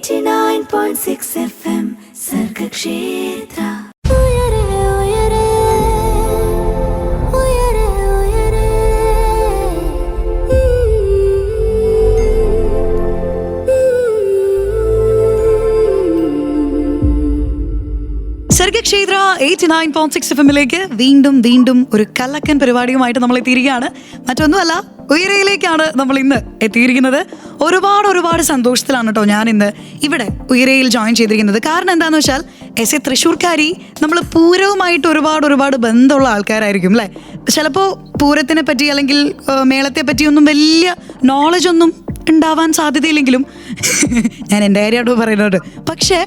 89.6 FM Sargakshetra. Sargakshetra 89.6 എഫ്എമ്മിലേക്ക് വീണ്ടും ഒരു കലക്കൻ പരിപാടിയുമായിട്ട് നമ്മൾ എത്തിയിരിക്കുകയാണ്. മറ്റൊന്നുമല്ല, ഉയരയിലേക്കാണ് നമ്മൾ ഇന്ന് എത്തിയിരിക്കുന്നത്. ഒരുപാട് സന്തോഷത്തിലാണ് കേട്ടോ ഞാൻ ഇന്ന് ഇവിടെ ഉയരയിൽ ജോയിൻ ചെയ്തിരിക്കുന്നത്. കാരണം എന്താണെന്ന് വെച്ചാൽ എസ് എ തൃശ്ശൂർക്കാരി നമ്മൾ പൂരവുമായിട്ട് ഒരുപാട് ബന്ധമുള്ള ആൾക്കാരായിരിക്കും അല്ലേ. ചിലപ്പോൾ പൂരത്തിനെ പറ്റി അല്ലെങ്കിൽ മേളത്തെ പറ്റിയൊന്നും വലിയ നോളജ് ഒന്നും ഉണ്ടാവാൻ സാധ്യതയില്ലെങ്കിലും ഞാൻ എൻ്റെ കാര്യമായിട്ട് പറയുന്നത്, പക്ഷേ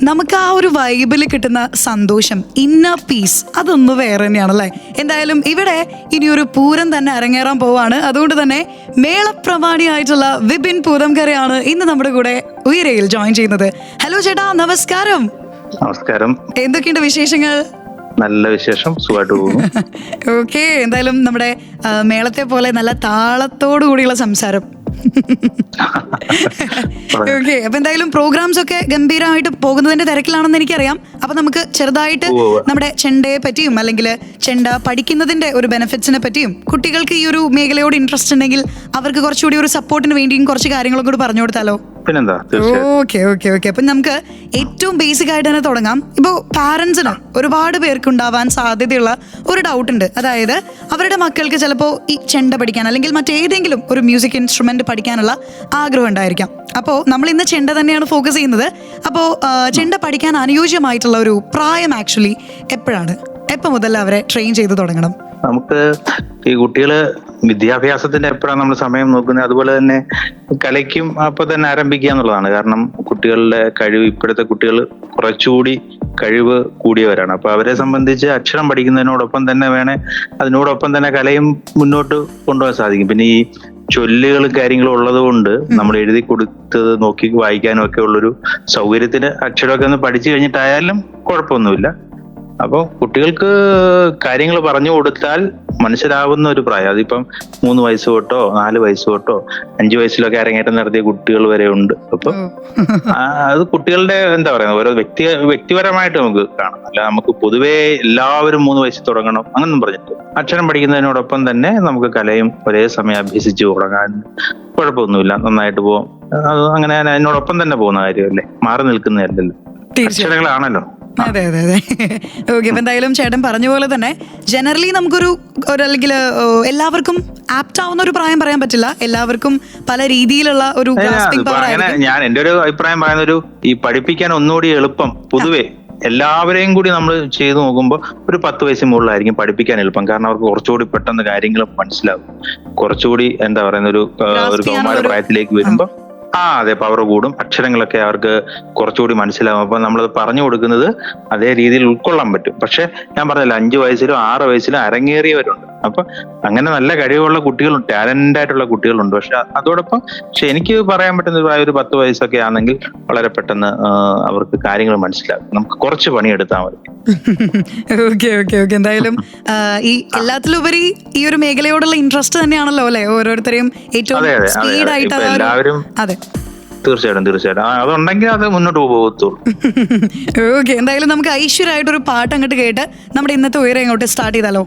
നമുക്ക് ആ ഒരു വൈബിൽ കിട്ടുന്ന സന്തോഷം, ഇന്നർ പീസ്, അതൊന്ന് വേറെ തന്നെയാണല്ലേ. എന്തായാലും ഇവിടെ ഇനിയൊരു പൂരം തന്നെ അരങ്ങേറാൻ പോവാണ്. അതുകൊണ്ട് തന്നെ മേളപ്രമാണിയായിട്ടുള്ള വിപിൻ പൂതംകരയാണ് ഇന്ന് നമ്മുടെ കൂടെ ഉയരയിൽ ജോയിൻ ചെയ്യുന്നത്. ഹലോ ചേട്ടാ, നമസ്കാരം. നമസ്കാരം. എന്തൊക്കെയുണ്ട് വിശേഷങ്ങൾ? നല്ല വിശേഷം, സുഖമായിട്ട് പോകുന്നു. ഓക്കെ, എന്തായാലും നമ്മുടെ മേളത്തെ പോലെ നല്ല താളത്തോടു കൂടിയുള്ള സംസാരം. ഓക്കെ, അപ്പൊ എന്തായാലും പ്രോഗ്രാംസ് ഒക്കെ ഗംഭീരമായിട്ട് പോകുന്നതിന്റെ തിരക്കിലാണെന്ന് എനിക്കറിയാം. അപ്പൊ നമുക്ക് ചെറുതായിട്ട് നമ്മുടെ ചെണ്ടയെ പറ്റിയും അല്ലെങ്കിൽ ചെണ്ട പഠിക്കുന്നതിന്റെ ഒരു ബെനിഫിറ്റ്സിനെ പറ്റിയും, കുട്ടികൾക്ക് ഈ ഒരു മേഖലയോട് ഇൻട്രസ്റ്റ് ഉണ്ടെങ്കിൽ അവർക്ക് കുറച്ചുകൂടി ഒരു സപ്പോർട്ടിന് വേണ്ടിയും കുറച്ച് കാര്യങ്ങളൊക്കെ കൂടി പറഞ്ഞു കൊടുത്താലോ? ഓക്കെ. അപ്പൊ നമുക്ക് ഏറ്റവും ബേസിക് ആയിട്ട് തന്നെ തുടങ്ങാം. ഇപ്പോൾ പാരന്റ്സിന് ഒരുപാട് പേർക്ക് ഉണ്ടാവാൻ സാധ്യതയുള്ള ഒരു ഡൗട്ട് ഉണ്ട്. അതായത് അവരുടെ മക്കൾക്ക് ചിലപ്പോൾ ഈ ചെണ്ട പഠിക്കാൻ അല്ലെങ്കിൽ മറ്റേതെങ്കിലും ഒരു മ്യൂസിക് ഇൻസ്ട്രുമെന്റ് പഠിക്കാനുള്ള ആഗ്രഹം ഉണ്ടായിരിക്കാം. അപ്പോൾ നമ്മൾ ഇന്ന് ചെണ്ട തന്നെയാണ് ഫോക്കസ് ചെയ്യുന്നത്. അപ്പോൾ ചെണ്ട പഠിക്കാൻ അനുയോജ്യമായിട്ടുള്ള ഒരു പ്രായം ആക്ച്വലി എപ്പോഴാണ്? എപ്പോൾ മുതൽ അവരെ ട്രെയിൻ ചെയ്ത് തുടങ്ങണം? നമുക്ക് ഈ കുട്ടികള് വിദ്യാഭ്യാസത്തിന്റെ എപ്പോഴാണ് നമ്മൾ സമയം നോക്കുന്നത്, അതുപോലെ തന്നെ കലയ്ക്കും അപ്പൊ തന്നെ ആരംഭിക്കുക എന്നുള്ളതാണ്. കാരണം കുട്ടികളുടെ കഴിവ്, ഇപ്പോഴത്തെ കുട്ടികൾ കുറച്ചുകൂടി കഴിവ് കൂടിയവരാണ്. അപ്പൊ അവരെ സംബന്ധിച്ച് അക്ഷരം പഠിക്കുന്നതിനോടൊപ്പം തന്നെ അതിനോടൊപ്പം തന്നെ കലയും മുന്നോട്ട് കൊണ്ടുപോകാൻ സാധിക്കും. പിന്നെ ഈ ചൊല്ലുകളും കാര്യങ്ങളും ഉള്ളത് കൊണ്ട് നമ്മൾ എഴുതി കൊടുത്തത് നോക്കി വായിക്കാനും ഒക്കെ ഉള്ളൊരു സൗകര്യത്തിന് അക്ഷരമൊക്കെ ഒന്ന് പഠിച്ചു കഴിഞ്ഞിട്ടായാലും കുഴപ്പമൊന്നുമില്ല. അപ്പോൾ കുട്ടികൾക്ക് കാര്യങ്ങൾ പറഞ്ഞു കൊടുത്താൽ മനസ്സിലാവുന്ന ഒരു പ്രായം, അതിപ്പം 3 വയസ്സ് തൊട്ടോ 4 വയസ്സ് തൊട്ടോ 5 വയസ്സിലൊക്കെ അരങ്ങേറ്റം നടത്തിയ കുട്ടികൾ വരെ ഉണ്ട്. അപ്പൊ അത് കുട്ടികളുടെ എന്താ പറയുക, ഓരോ വ്യക്തിപരമായിട്ട് നമുക്ക് കാണാം. അല്ല നമുക്ക് പൊതുവേ എല്ലാവരും 3 വയസ്സിൽ തുടങ്ങണം അങ്ങനൊന്നും പറഞ്ഞിട്ട്, അക്ഷരം പഠിക്കുന്നതിനോടൊപ്പം തന്നെ നമുക്ക് കലയും ഒരേ സമയം അഭ്യസിച്ചു തുടങ്ങാൻ കുഴപ്പമൊന്നുമില്ല, നന്നായിട്ട് പോകും. അത് അങ്ങനെ അതിനോടൊപ്പം തന്നെ പോകുന്ന കാര്യമല്ലേ, മാറി നിൽക്കുന്നതല്ലല്ലോ, അക്ഷരങ്ങളാണല്ലോ. അതെ. ഓക്കെ, അപ്പൊ എന്തായാലും ചേട്ടൻ പറഞ്ഞ പോലെ തന്നെ ജനറലി നമുക്കൊരു അല്ലെങ്കിൽ എല്ലാവർക്കും ആപ്റ്റ് ആവുന്ന ഒരു പ്രായം പറയാൻ പറ്റില്ല. എല്ലാവർക്കും പല രീതിയിലുള്ള ഒരു ഞാൻ എന്റെ ഒരു അഭിപ്രായം പറയുന്ന ഈ പഠിപ്പിക്കാൻ ഒന്നുകൂടി എളുപ്പം പൊതുവെ എല്ലാവരെയും കൂടി നമ്മൾ ചെയ്തു നോക്കുമ്പോൾ ഒരു 10 വയസ്സിന് മുകളിലായിരിക്കും പഠിപ്പിക്കാൻ എളുപ്പം. കാരണം അവർക്ക് കുറച്ചുകൂടി പെട്ടെന്ന് കാര്യങ്ങൾ മനസ്സിലാവും. കുറച്ചുകൂടി എന്താ പറയുന്ന ഒരു കൗമാര പ്രായത്തിലേക്ക് വരുമ്പോൾ അതെ, പവർ കൂടും, അക്ഷരങ്ങളൊക്കെ അവർക്ക് കുറച്ചുകൂടി മനസ്സിലാവും. അപ്പൊ നമ്മളത് പറഞ്ഞു കൊടുക്കുന്നത് അതേ രീതിയിൽ ഉൾക്കൊള്ളാൻ പറ്റും. പക്ഷെ ഞാൻ പറഞ്ഞില്ല, 5 വയസ്സിലും 6 വയസ്സിലും അരങ്ങേറിയവരുണ്ട്. അപ്പൊ അങ്ങനെ നല്ല കഴിവുള്ള കുട്ടികളുണ്ട്, ടാലന്റ് ആയിട്ടുള്ള കുട്ടികളുണ്ട്. പക്ഷെ എനിക്ക് പറയാൻ പറ്റുന്ന ഒരു 10 വയസ്സൊക്കെ ആണെങ്കിൽ വളരെ പെട്ടെന്ന് അവർക്ക് കാര്യങ്ങൾ മനസ്സിലാവും. നമുക്ക് കുറച്ച് പണിയെടുത്താൽ മതി. ഓക്കെ. എന്തായാലും ഈ എല്ലാത്തിലുപരി ഈ ഒരു മേഖലയോടുള്ള ഇൻട്രസ്റ്റ് തന്നെയാണല്ലോ അല്ലെ ഓരോരുത്തരെയും ഏറ്റവും സ്പീഡായിട്ട് എല്ലാവരും. അതെ, തീർച്ചയായിട്ടും അതുണ്ടെങ്കിൽ അത് മുന്നോട്ട് പോകത്തുള്ളൂ. ഓക്കെ, എന്തായാലും നമുക്ക് ഐശ്വര്യമായിട്ടൊരു പാട്ട് അങ്ങോട്ട് കേട്ട് നമ്മുടെ ഇന്നത്തെ ഉയരം ഇങ്ങോട്ട് സ്റ്റാർട്ട് ചെയ്താലോ?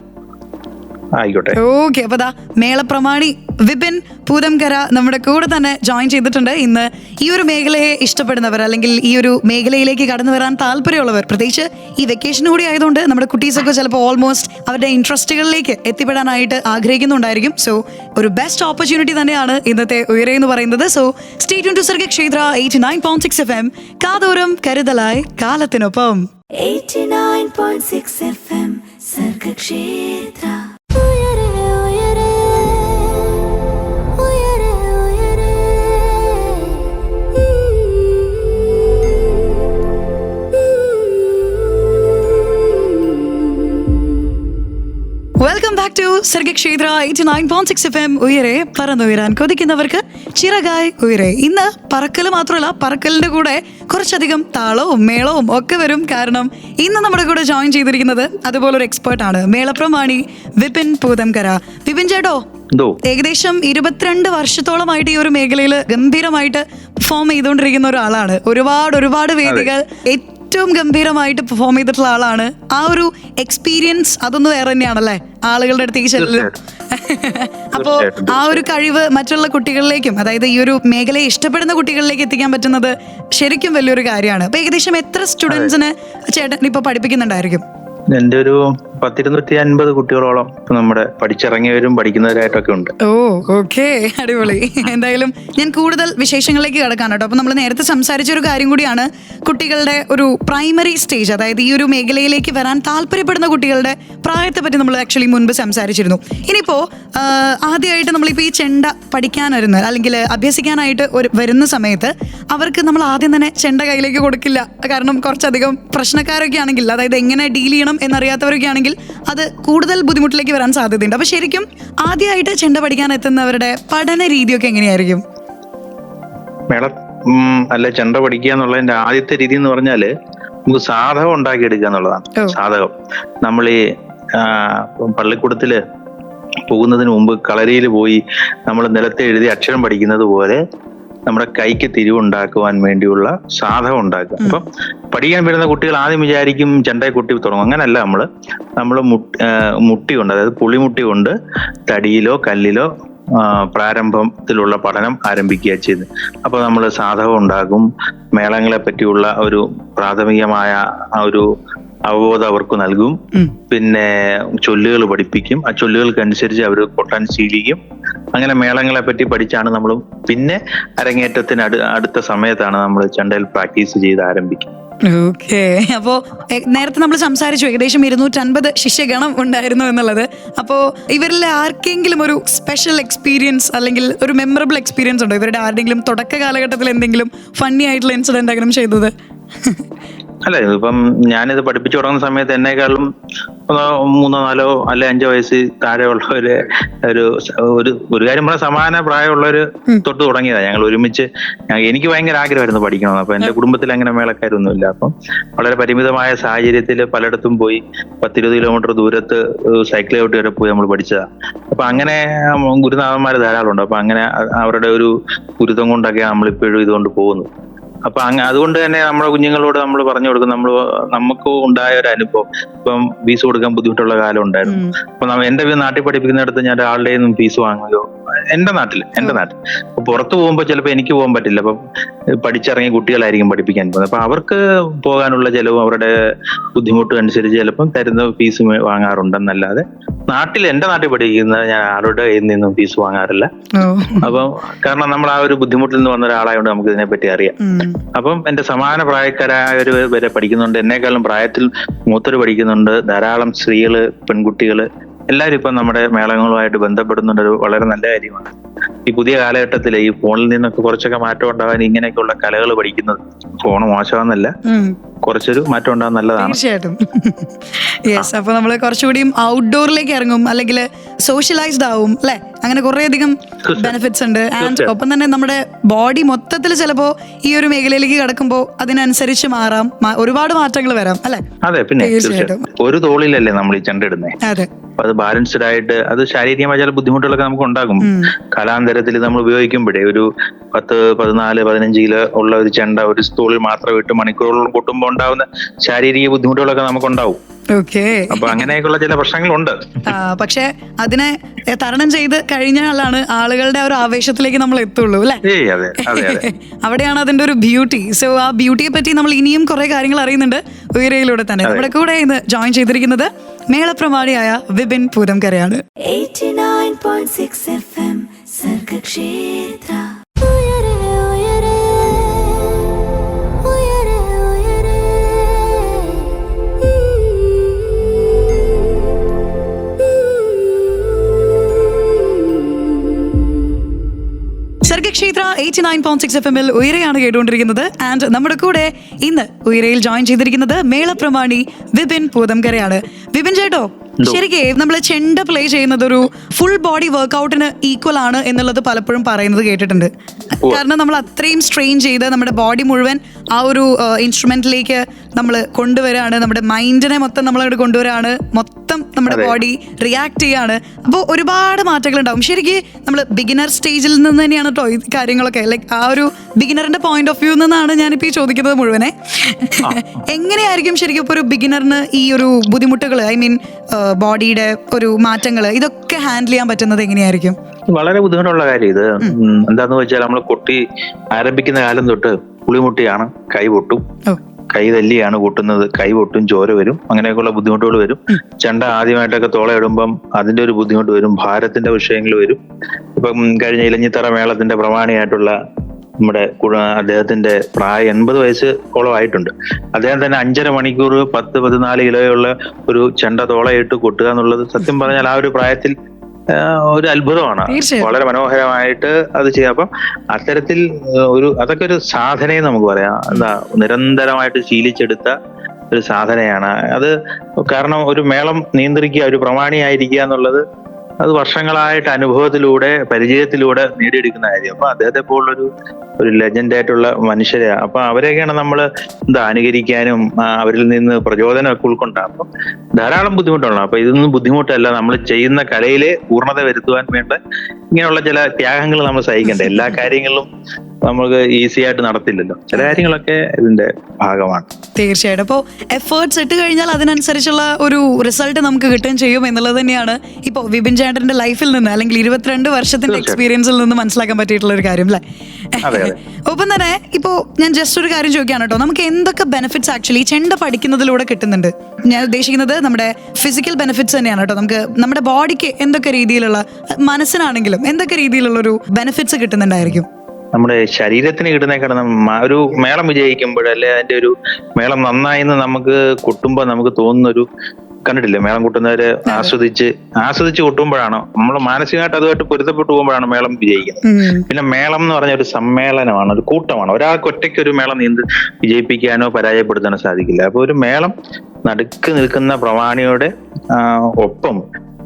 ആയിക്കോട്ടെ. ഓക്കെ, അപ്പൊ മേളപ്രമാണി വിപിൻ പൂതംകര നമ്മുടെ കൂടെ തന്നെ ജോയിൻ ചെയ്തിട്ടുണ്ട്. ഇന്ന് ഈ ഒരു മേഖലയെ ഇഷ്ടപ്പെടുന്നവർ അല്ലെങ്കിൽ ഈ ഒരു മേഖലയിലേക്ക് കടന്നു വരാൻ താല്പര്യമുള്ളവർ, പ്രത്യേകിച്ച് ഈ വെക്കേഷൻ കൂടി ആയതുകൊണ്ട് നമ്മുടെ കുട്ടീസൊക്കെ ചിലപ്പോൾ ഓൾമോസ്റ്റ് അവരുടെ ഇൻട്രസ്റ്റുകളിലേക്ക് എത്തിപ്പെടാനായിട്ട് ആഗ്രഹിക്കുന്നുണ്ടായിരിക്കും. സോ ഒരു ബെസ്റ്റ് ഓപ്പർച്യൂണിറ്റി തന്നെയാണ് ഇന്നത്തെ ഉയരെ എന്ന് പറയുന്നത്. So stay tune to Sargakshetra 89.6 FM, കാതോരം കരുതലായി കാലത്തിനൊപ്പം. 89.6 FM Sargakshetra. Welcome back to Sargakshetra 89.6 FM. Uyare പറന്നുയരാൻ കൊതിക്കുന്നവർക്ക് ചിറകായി ഉയരെ. ഇന്ന് പറക്കൽ മാത്രമല്ല, പറക്കലിന്റെ കൂടെ കുറച്ചധികം താളവും മേളവും ഒക്കെ വരും. കാരണം ഇന്ന് നമ്മുടെ കൂടെ ജോയിൻ ചെയ്തിരിക്കുന്നത് അതുപോലൊരു എക്സ്പേർട്ടാണ്, മേളപ്രമാണി വിപിൻ പൂതംകര. വിപിൻ ചേട്ടോ, എന്തോ ഏകദേശം 22 വർഷത്തോളമായിട്ട് ഈ ഒരു മേഖലയിൽ ഗംഭീരമായിട്ട് പെർഫോം ചെയ്തുകൊണ്ടിരിക്കുന്ന ഒരാളാണ്. ഒരുപാട് വേദികൾ ഏറ്റവും ഗംഭീരമായിട്ട് പെർഫോം ചെയ്തിട്ടുള്ള ആളാണ്. ആ ഒരു എക്സ്പീരിയൻസ് അതൊന്ന് വേറെ തന്നെയാണല്ലേ ആളുകളുടെ അടുത്തേക്ക് ചെല്ലും. അപ്പോ ആ ഒരു കഴിവ് മറ്റുള്ള കുട്ടികളിലേക്കും, അതായത് ഈ ഒരു മേഖലയെ ഇഷ്ടപ്പെടുന്ന കുട്ടികളിലേക്ക് എത്തിക്കാൻ പറ്റുന്നത് ശരിക്കും വലിയൊരു കാര്യമാണ്. അപ്പൊ ഏകദേശം എത്ര സ്റ്റുഡൻസിന് ചേട്ടൻ ഇപ്പൊ പഠിപ്പിക്കുന്നുണ്ടായിരിക്കും? എന്റെ ഒരു 100-250 കുട്ടികളോളം നമ്മുടെ പഠിച്ചിറങ്ങിയവരും പഠിക്കുന്നവരായിട്ടൊക്കെ ഉണ്ട്. ഓ ഓക്കെ, അടിപൊളി. എന്തായാലും ഞാൻ കൂടുതൽ വിശേഷങ്ങളിലേക്ക് കിടക്കാൻ കേട്ടോ. അപ്പൊ നമ്മൾ നേരത്തെ സംസാരിച്ച ഒരു കാര്യം കൂടിയാണ് കുട്ടികളുടെ ഒരു പ്രൈമറി സ്റ്റേജ്, അതായത് ഈ ഒരു മേഖലയിലേക്ക് വരാൻ താല്പര്യപ്പെടുന്ന കുട്ടികളുടെ പ്രായത്തെ പറ്റി നമ്മൾ ആക്ച്വലി മുൻപ് സംസാരിച്ചിരുന്നു. ഇനിയിപ്പോ ആദ്യമായിട്ട് നമ്മളിപ്പോൾ ഈ ചെണ്ട പഠിക്കാൻ വരുന്ന അല്ലെങ്കിൽ അഭ്യസിക്കാനായിട്ട് വരുന്ന സമയത്ത് അവർക്ക് നമ്മൾ ആദ്യം തന്നെ ചെണ്ട കയ്യിലേക്ക് കൊടുക്കില്ല. കാരണം കുറച്ചധികം പ്രശ്നക്കാരൊക്കെ ആണെങ്കിൽ, അതായത് എങ്ങനെ ഡീൽ ചെയ്യണം എന്നറിയാത്തവരൊക്കെ ആണെങ്കിൽ അത് കൂടുതൽ ബുദ്ധിമുട്ടിലേക്ക് വരാൻ സാധ്യതയുണ്ട്. അപ്പൊ ശരിക്കും ആദ്യമായിട്ട് ചെണ്ട പഠിക്കാൻ എത്തുന്നവരുടെ പഠന രീതിയൊക്കെ എങ്ങനെയായിരിക്കും? മേളം അല്ല, ചെണ്ട പഠിക്കുക എന്നുള്ളതിന്റെ ആദ്യത്തെ രീതി എന്ന് പറഞ്ഞാല് നമുക്ക് സാധകം ഉണ്ടാക്കിയെടുക്കുക എന്നുള്ളതാണ്. സാധകം നമ്മൾ ഈ പള്ളിക്കൂടത്തില് പോകുന്നതിന് മുമ്പ് കളരിയിൽ പോയി നമ്മൾ നിലത്തെ എഴുതി അക്ഷരം പഠിക്കുന്നത് പോലെ നമ്മുടെ കൈക്ക് തിരിവുണ്ടാക്കുവാൻ വേണ്ടിയുള്ള സാധകം ഉണ്ടാക്കുക. അപ്പം പഠിക്കാൻ വരുന്ന കുട്ടികൾ ആദ്യം വിചാരിക്കും ചെണ്ടയെ കൊട്ടി തുടങ്ങും. അങ്ങനല്ല, നമ്മൾ മുട്ടി കൊണ്ട്, അതായത് പുളിമുട്ടി കൊണ്ട് തടിയിലോ കല്ലിലോ പ്രാരംഭത്തിലുള്ള പഠനം ആരംഭിക്കുക ചെയ്ത്. അപ്പൊ നമ്മൾ സാധകം ഉണ്ടാക്കും. മേളങ്ങളെ പറ്റിയുള്ള ഒരു പ്രാഥമികമായ ഒരു അവബോധം അവർക്ക് നൽകും. പിന്നെ ചൊല്ലുകൾ പഠിപ്പിക്കും. ആ ചൊല്ലുകൾക്കനുസരിച്ച് അവർ കൊട്ടാൻ ശീലിക്കും. അങ്ങനെ മേളങ്ങളെ പറ്റി പഠിച്ചാണ് നമ്മൾ പിന്നെ അരങ്ങേറ്റത്തിന് അടുത്ത സമയത്താണ് നമ്മൾ ചെണ്ടയിൽ പ്രാക്ടീസ് ചെയ്ത് ആരംഭിക്കും. ഓക്കെ, അപ്പോ നേരത്തെ നമ്മൾ സംസാരിച്ചു ഏകദേശം 250 ശിഷ്യഗണം ഉണ്ടായിരുന്നു എന്നുള്ളത്. അപ്പോ ഇവരിൽ ആർക്കെങ്കിലും ഒരു സ്പെഷ്യൽ എക്സ്പീരിയൻസ് അല്ലെങ്കിൽ ഒരു മെമ്മറബിൾ എക്സ്പീരിയൻസ് ഉണ്ടോ? ഇവരുടെ ആരുടെങ്കിലും തുടക്ക കാലഘട്ടത്തിൽ എന്തെങ്കിലും ഫണ്ണി ആയിട്ടുള്ള ഇൻസിഡന്റ് ആകണം ചെയ്തത്? അല്ല, ഇപ്പം ഞാനിത് പഠിപ്പിച്ചു തുടങ്ങുന്ന സമയത്ത് എന്നെക്കാളും 3-4 അല്ലെ 5 വയസ്സ് താഴെയുള്ള ഒരു കാര്യം പറഞ്ഞാൽ സമാന പ്രായമുള്ളവര് തൊട്ട് തുടങ്ങിയതാണ്. ഞങ്ങൾ ഒരുമിച്ച്, എനിക്ക് ഭയങ്കര ആഗ്രഹമായിരുന്നു പഠിക്കണമെന്ന്. അപ്പൊ എന്റെ കുടുംബത്തിൽ അങ്ങനെ മേളക്കാരൊന്നുമില്ല. അപ്പം വളരെ പരിമിതമായ സാഹചര്യത്തിൽ പലയിടത്തും പോയി 10-20 കിലോമീറ്റർ ദൂരത്ത് സൈക്കിൾ ചവിട്ടി വരെ പോയി നമ്മൾ പഠിച്ചതാണ്. അപ്പൊ അങ്ങനെ ഗുരുനാഥന്മാര് ധാരാളം ഉണ്ട്. അപ്പൊ അങ്ങനെ അവരുടെ ഒരു ഗുരുത്വം കൊണ്ടൊക്കെയാണ് നമ്മളിപ്പോഴും ഇതുകൊണ്ട് പോകുന്നത്. അപ്പൊ അതുകൊണ്ട് തന്നെ നമ്മുടെ കുഞ്ഞുങ്ങളോട് നമ്മൾ പറഞ്ഞു കൊടുക്കും. നമുക്ക് ഉണ്ടായ ഒരു അനുഭവം, ഇപ്പം ഫീസ് കൊടുക്കാൻ ബുദ്ധിമുട്ടുള്ള കാലം ഉണ്ടായിരുന്നു. അപ്പൊ എന്റെ നാട്ടിൽ പഠിപ്പിക്കുന്നിടത്ത് ഞാൻ ഒരാളുടെ നിന്നും ഫീസ് വാങ്ങുകയോ, എന്റെ നാട്ടിൽ പുറത്തു പോകുമ്പോൾ ചിലപ്പോൾ എനിക്ക് പോകാൻ പറ്റില്ല. അപ്പൊ പഠിച്ചിറങ്ങിയ കുട്ടികളായിരിക്കും പഠിപ്പിക്കാൻ പോകുന്നത്. അപ്പൊ അവർക്ക് പോകാനുള്ള ചെലവും അവരുടെ ബുദ്ധിമുട്ടും അനുസരിച്ച് ചിലപ്പം തരുന്ന ഫീസ് വാങ്ങാറുണ്ടെന്നല്ലാതെ എന്റെ നാട്ടിൽ പഠിക്കുന്നത് ഞാൻ ആരുടെ കയ്യിൽ നിന്നും ഫീസ് വാങ്ങാറില്ല. അപ്പം കാരണം നമ്മൾ ആ ഒരു ബുദ്ധിമുട്ടിൽ നിന്ന് വന്ന ഒരാളായതുകൊണ്ട് നമുക്ക് ഇതിനെപ്പറ്റി അറിയാം. അപ്പം എന്റെ സമാന പ്രായക്കാരായവര് വരെ പഠിക്കുന്നുണ്ട്. എന്നെക്കാളും പ്രായത്തിൽ മൂത്തര് പഠിക്കുന്നുണ്ട്. ധാരാളം സ്ത്രീകള്, പെൺകുട്ടികള് എല്ലാവരും ഇപ്പം നമ്മുടെ മേളങ്ങളുമായിട്ട് ബന്ധപ്പെടുന്നുണ്ട്. ഒരു വളരെ നല്ല കാര്യമാണ്. ഈ പുതിയ കാലഘട്ടത്തിൽ ഈ ഫോണിൽ നിന്നൊക്കെ കുറച്ചൊക്കെ മാറ്റം ഉണ്ടാവാൻ ഇങ്ങനെയൊക്കെയുള്ള കലകൾ പഠിക്കുന്നത്, ഫോണ് മോശമാണെന്നല്ല, കുറച്ചൊരു മാറ്റം ഉണ്ടാകാൻ നല്ലതാണ്. തീർച്ചയായിട്ടും. യെസ്, അപ്പൊ നമ്മൾ കുറച്ചുകൂടിയും ഔട്ട്ഡോറിലേക്ക് ഇറങ്ങും, അല്ലെങ്കിൽ സോഷ്യലൈസ്ഡ് ആവും അല്ലെ? അങ്ങനെ കുറെ അധികം ബെനിഫിറ്റ്സ് ഉണ്ട്. ആൻഡ് ഒപ്പം തന്നെ നമ്മുടെ ബോഡി മൊത്തത്തിൽ ചിലപ്പോ ഈ ഒരു മേഖലയിലേക്ക് കടക്കുമ്പോൾ അതിനനുസരിച്ച് മാറാം, ഒരുപാട് മാറ്റങ്ങൾ വരാം അല്ലെ? അതെ, പിന്നെ തീർച്ചയായിട്ടും ഒരു തോളിലല്ലേ നമ്മൾ ഈ ചെണ്ട ഇടുന്നേ. അതെ, അത് ബാലൻസ്ഡ് ആയിട്ട്, അത് ശാരീരികമായ ചില ബുദ്ധിമുട്ടുകളൊക്കെ നമുക്ക് ഉണ്ടാകും. കാലാന്തരത്തിൽ നമ്മൾ ഉപയോഗിക്കുമ്പോഴേ ഒരു 10-14-15 കിലോ ഉള്ള ഒരു ചെണ്ട ഒരു തോളിൽ മാത്രം ഇട്ട് മണിക്കൂറുകളോളം കൊട്ടുമ്പോൾ ഉണ്ടാവുന്ന ശാരീരിക ബുദ്ധിമുട്ടുകളൊക്കെ നമുക്കുണ്ടാവും. അപ്പൊ അങ്ങനെയൊക്കെയുള്ള ചില പ്രശ്നങ്ങളുണ്ട്. പക്ഷെ അതിനെ തരണം ചെയ്ത് കഴിഞ്ഞാലാണ് ആളുകളുടെ ഒരു ആവേശത്തിലേക്ക് നമ്മൾ എത്തുള്ളൂ അല്ലെ? അവിടെയാണ് അതിന്റെ ഒരു ബ്യൂട്ടി. സോ ആ ബ്യൂട്ടിയെ പറ്റി നമ്മൾ ഇനിയും കുറെ കാര്യങ്ങൾ അറിയുന്നുണ്ട് ഉയരയിലൂടെ തന്നെ. നമ്മുടെ കൂടെ ഇന്ന് ജോയിൻ ചെയ്തിരിക്കുന്നത് മേളപ്രമാണിയായ വിപിൻ പൂതംകരയാണ്. 89.6 FM സർഗക്ഷേത്ര. സർഗക്ഷേത്ര 89.6 FM ഉയരയാണ് കേട്ടുകൊണ്ടിരിക്കുന്നത്. ആൻഡ് നമ്മുടെ കൂടെ ഇന്ന് ഉയരയിൽ ജോയിൻ ചെയ്തിരിക്കുന്നത് മേളപ്രമാണി വിപിൻ പൂതംകരയാണ്. വിപിൻ ചേട്ടോ, ശരിക്കും നമ്മൾ ചെണ്ട പ്ലേ ചെയ്യുന്നത് ഒരു ഫുൾ ബോഡി വർക്ക്ഔട്ടിന് ഈക്വൽ ആണ് എന്നുള്ളത് പലപ്പോഴും പറയുന്നത് കേട്ടിട്ടുണ്ട്. കാരണം നമ്മൾ അത്രയും സ്ട്രെയിൻ ചെയ്ത് നമ്മുടെ ബോഡി മുഴുവൻ ആ ഒരു ഇൻസ്ട്രുമെന്റിലേക്ക് നമ്മൾ കൊണ്ടുവരാണ്, നമ്മുടെ മൈൻഡിനെ മൊത്തം നമ്മളവിടെ കൊണ്ടുവരാണ്, മൊത്തം നമ്മുടെ ബോഡി റിയാക്ട് ചെയ്യാണ്. അപ്പോൾ ഒരുപാട് മാറ്റങ്ങൾ ഉണ്ടാവും. ശരിക്കും നമ്മൾ ബിഗിനർ സ്റ്റേജിൽ നിന്ന് തന്നെയാണ് കേട്ടോ ഈ കാര്യങ്ങളൊക്കെ. ലൈക്ക് ആ ഒരു ബിഗിനറിന്റെ പോയിന്റ് ഓഫ് വ്യൂ നിന്നാണ് ഞാനിപ്പോൾ ഈ ചോദിക്കുന്നത് മുഴുവനെ. എങ്ങനെയായിരിക്കും ശരിക്കും ഇപ്പോൾ ഒരു ബിഗിനറിന് ഈ ഒരു ബുദ്ധിമുട്ടുകൾ, ഐ മീൻ ബോഡിയുടെ ഒരു മാറ്റങ്ങൾ, ഇതൊക്കെ ഹാൻഡിൽ ചെയ്യാൻ പറ്റുന്നത് എങ്ങനെയായിരിക്കും? വളരെ ബുദ്ധിമുട്ടുള്ള കാര്യം ഇത്. എന്താന്ന് വെച്ചാൽ നമ്മൾ കൊട്ടി ആരംഭിക്കുന്ന കാലം തൊട്ട് പുളിമുട്ടിയാണ്, കൈ പൊട്ടും, കൈ തല്ലിയാണ് കൂട്ടുന്നത്, കൈ പൊട്ടും, ചോര വരും, അങ്ങനെയൊക്കെയുള്ള ബുദ്ധിമുട്ടുകൾ വരും. ചെണ്ട ആദ്യമായിട്ടൊക്കെ തോളയിടുമ്പം അതിന്റെ ഒരു ബുദ്ധിമുട്ട് വരും, ഭാരത്തിന്റെ വിഷയങ്ങൾ വരും. ഇപ്പം കഴിഞ്ഞ ഇലഞ്ഞിത്തറ മേളത്തിന്റെ പ്രമാണിയായിട്ടുള്ള നമ്മുടെ അദ്ദേഹത്തിന്റെ പ്രായം 80 വയസ്സോളം ആയിട്ടുണ്ട്. അദ്ദേഹം തന്നെ 5.5 മണിക്കൂർ 10-14 കിലോയുള്ള ഒരു ചെണ്ട തോളയിട്ട് കൊട്ടുക എന്നുള്ളത് സത്യം പറഞ്ഞാൽ ആ ഒരു പ്രായത്തിൽ ഒരു അത്ഭുതമാണ്. വളരെ മനോഹരമായിട്ട് അത് ചെയ്യാം. അപ്പം അത്തരത്തിൽ അതൊക്കെ ഒരു സാധനയെ നമുക്ക് പറയാം. എന്താ, നിരന്തരമായിട്ട് ശീലിച്ചെടുത്ത ഒരു സാധനയാണ് അത്. കാരണം ഒരു മേളം നിയന്ത്രിക്കുക, ഒരു പ്രമാണിയായിരിക്കുക എന്നുള്ളത് അത് വർഷങ്ങളായിട്ട് അനുഭവത്തിലൂടെ, പരിചയത്തിലൂടെ നേടിയെടുക്കുന്ന കാര്യം. അപ്പൊ അദ്ദേഹത്തെ പോലുള്ളൊരു ലെജൻഡായിട്ടുള്ള മനുഷ്യരെ, അപ്പൊ അവരെയൊക്കെയാണ് നമ്മൾ അനുകരിക്കാനും അവരിൽ നിന്ന് പ്രചോദനമൊക്കെ ഉൾക്കൊണ്ടാണ്. അപ്പൊ ധാരാളം ബുദ്ധിമുട്ടുള്ള. അപ്പൊ ഇതൊന്നും ബുദ്ധിമുട്ടല്ല, നമ്മൾ ചെയ്യുന്ന കലയിലെ പൂർണ്ണത വരുത്തുവാൻ വേണ്ട ഇങ്ങനെയുള്ള ചില ത്യാഗങ്ങൾ നമ്മൾ സഹിക്കണ്ടേ. എല്ലാ കാര്യങ്ങളിലും നമുക്ക് ഈസി ആയിട്ട് നടത്തില്ലല്ലോ, ചില കാര്യങ്ങളൊക്കെ ഇതിന്റെ ഭാഗമാണ്. തീർച്ചയായിട്ടും. അപ്പോൾ എഫേർട്സ് ഇട്ട് കഴിഞ്ഞാൽ അതിനനുസരിച്ചുള്ള ഒരു റിസൾട്ട് നമുക്ക് കിട്ടുകയും ചെയ്യും എന്നുള്ളത് തന്നെയാണ് ഇപ്പോൾ വിപിൻ ചേട്ടന്റെ ലൈഫിൽ നിന്ന്, അല്ലെങ്കിൽ 22 വർഷത്തിന്റെ എക്സ്പീരിയൻസിൽ നിന്ന് മനസ്സിലാക്കാൻ പറ്റിയിട്ടുള്ള ഒരു കാര്യം അല്ലേ? ഒപ്പം തന്നെ ഇപ്പോ ഞാൻ ജസ്റ്റ് ഒരു കാര്യം ചോദിക്കുകയാണ് കേട്ടോ, നമുക്ക് എന്തൊക്കെ ബെനിഫിറ്റ്സ് ആക്ച്വലി ചെണ്ട പഠിക്കുന്നതിലൂടെ കിട്ടുന്നുണ്ട്? ഞാൻ ഉദ്ദേശിക്കുന്നത് നമ്മുടെ ഫിസിക്കൽ ബെനിഫിറ്റ്സ് തന്നെയാണ് കേട്ടോ. നമുക്ക് നമ്മുടെ ബോഡിക്ക് എന്തൊക്കെ രീതിയിലുള്ള, മനസ്സിനാണെങ്കിലും എന്തൊക്കെ രീതിയിലുള്ള ഒരു ബെനിഫിറ്റ്സ് കിട്ടുന്നുണ്ടായിരിക്കും? നമ്മുടെ ശരീരത്തിന് കിട്ടുന്നേക്കാളും ഒരു മേളം വിജയിക്കുമ്പോൾ, അല്ലെ അതിന്റെ ഒരു മേളം നന്നായിന്ന് നമുക്ക് കൊട്ടുമ്പോ നമുക്ക് തോന്നുന്നൊരു, കണ്ടിട്ടില്ലേ മേളം കൊട്ടുന്നവര് ആസ്വദിച്ച് കൊട്ടുമ്പോഴാണോ നമ്മൾ മാനസികമായിട്ട് അതുമായിട്ട് പൊരുത്തപ്പെട്ടു പോകുമ്പോഴാണ് മേളം വിജയിക്കുന്നത്. പിന്നെ മേളം എന്ന് പറഞ്ഞ ഒരു സമ്മേളനമാണ്, ഒരു കൂട്ടമാണ്. ഒരാൾക്ക് ഒറ്റയ്ക്ക് ഒരു മേളം വിജയിപ്പിക്കാനോ പരാജയപ്പെടുത്താനോ സാധിക്കില്ല. അപ്പൊ ഒരു മേളം നടുക്ക് നിൽക്കുന്ന പ്രമാണിയുടെ ഒപ്പം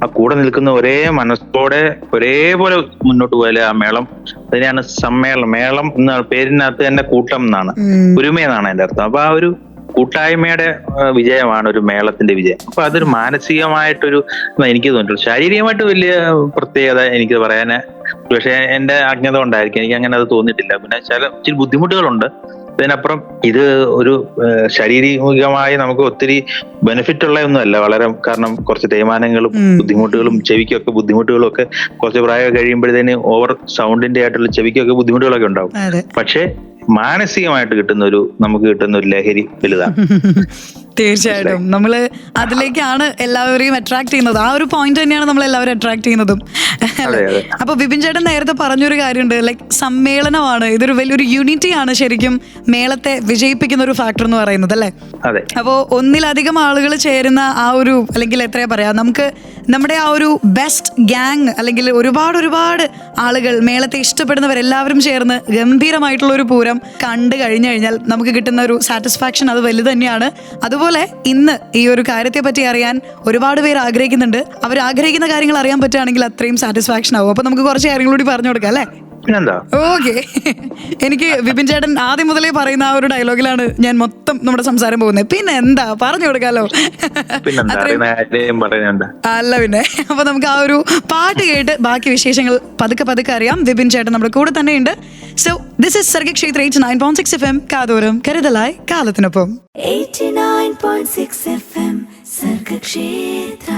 ആ കൂടെ നിൽക്കുന്ന ഒരേ മനസ്സോടെ ഒരേപോലെ മുന്നോട്ട് പോയാലേ ആ മേളം, അതിനെയാണ് സമ്മേളനം. മേളം എന്ന പേരിനകത്ത് തന്നെ കൂട്ടം എന്നാണ്, ഒരുമയെന്നാണ് അതിന്റെ അർത്ഥം. അപ്പൊ ആ ഒരു കൂട്ടായ്മയുടെ വിജയമാണ് ഒരു മേളത്തിന്റെ വിജയം. അപ്പൊ അതൊരു മാനസികമായിട്ടൊരു, എനിക്ക് തോന്നിയിട്ടുള്ളൂ. ശാരീരികമായിട്ട് വലിയ പ്രത്യേകത എനിക്ക് പറയാന് പക്ഷെ എന്റെ അജ്ഞത കൊണ്ടായിരിക്കും, എനിക്ക് അങ്ങനെ അത് തോന്നിയിട്ടില്ല. പിന്നെ ഇച്ചിരി ബുദ്ധിമുട്ടുകളുണ്ട്. ഇതിനപ്പുറം ഇത് ഒരു ശാരീരികമായി നമുക്ക് ഒത്തിരി ബെനിഫിറ്റ് ഉള്ള ഒന്നുമല്ല. വളരെ, കാരണം കുറച്ച് തേയ്മാനങ്ങളും ബുദ്ധിമുട്ടുകളും, ചെവിക്കൊക്കെ ബുദ്ധിമുട്ടുകളും ഒക്കെ കുറച്ച് പ്രായം കഴിയുമ്പോഴത്തേന് ഓവർ സൗണ്ടിന്റെ ആയിട്ടുള്ള ചെവിക്കൊക്കെ ബുദ്ധിമുട്ടുകളൊക്കെ ഉണ്ടാവും. പക്ഷെ മാനസികമായിട്ട് നമുക്ക് കിട്ടുന്ന ഒരു ലഹരി വലുതാണ്. തീർച്ചയായിട്ടും നമ്മള് അതിലേക്കാണ് എല്ലാവരെയും അട്രാക്ട് ചെയ്യുന്നത്. ആ ഒരു പോയിന്റ് തന്നെയാണ് നമ്മൾ എല്ലാവരും അട്രാക്ട് ചെയ്യുന്നതും. അപ്പൊ വിപിൻ ചേട്ടൻ നേരത്തെ പറഞ്ഞൊരു കാര്യമുണ്ട്, ലൈക് സമ്മേളനമാണ്, ഇതൊരു വലിയൊരു യൂണിറ്റി ആണ് ശരിക്കും മേളത്തെ വിജയിപ്പിക്കുന്ന ഒരു ഫാക്ടർ എന്ന് പറയുന്നത് അല്ലേ? അപ്പോ ഒന്നിലധികം ആളുകൾ ചേരുന്ന ആ ഒരു, അല്ലെങ്കിൽ എത്രയാ പറയാ, നമുക്ക് നമ്മുടെ ആ ഒരു ബെസ്റ്റ് ഗ്യാങ്, അല്ലെങ്കിൽ ഒരുപാട് ആളുകൾ, മേളത്തെ ഇഷ്ടപ്പെടുന്നവരെല്ലാവരും ചേർന്ന് ഗംഭീരമായിട്ടുള്ള ഒരു പൂരം കണ്ടു കഴിഞ്ഞു കഴിഞ്ഞാൽ നമുക്ക് കിട്ടുന്ന ഒരു സാറ്റിസ്ഫാക്ഷൻ അത് വലുത് തന്നെയാണ്. അതുപോലെ ഇന്ന് ഈ ഒരു കാര്യത്തെ പറ്റി അറിയാൻ ഒരുപാട് പേര് ആഗ്രഹിക്കുന്നുണ്ട്. അവർ ആഗ്രഹിക്കുന്ന കാര്യങ്ങൾ അറിയാൻ പറ്റുകയാണെങ്കിൽ അത്രയും സാറ്റിസ്ഫാക്ഷൻ ആവും. അപ്പൊ നമുക്ക് കുറച്ച് കാര്യങ്ങൾ കൂടി പറഞ്ഞു കൊടുക്കാം അല്ലേ? ഓക്കെ. എനിക്ക് വിപിൻ ചേട്ടൻ ആദ്യം മുതലേ പറയുന്ന ആ ഒരു ഡയലോഗിലാണ് ഞാൻ മൊത്തം നമ്മുടെ സംസാരം പോകുന്നത്. പിന്നെ എന്താ പറഞ്ഞു കൊടുക്കാലോ, അല്ല പിന്നെ. അപ്പൊ നമുക്ക് ആ ഒരു പാട്ട് കേട്ട് ബാക്കി വിശേഷങ്ങൾ പതുക്കെ അറിയാം. വിപിൻ ചേട്ടൻ നമ്മുടെ കൂടെ തന്നെയുണ്ട്. So this is Sargakshetra 89.6 FM, കാതോരം കരുതലായി കാലത്തിനൊപ്പം. 89.6 FM സർഗക്ഷേത്ര.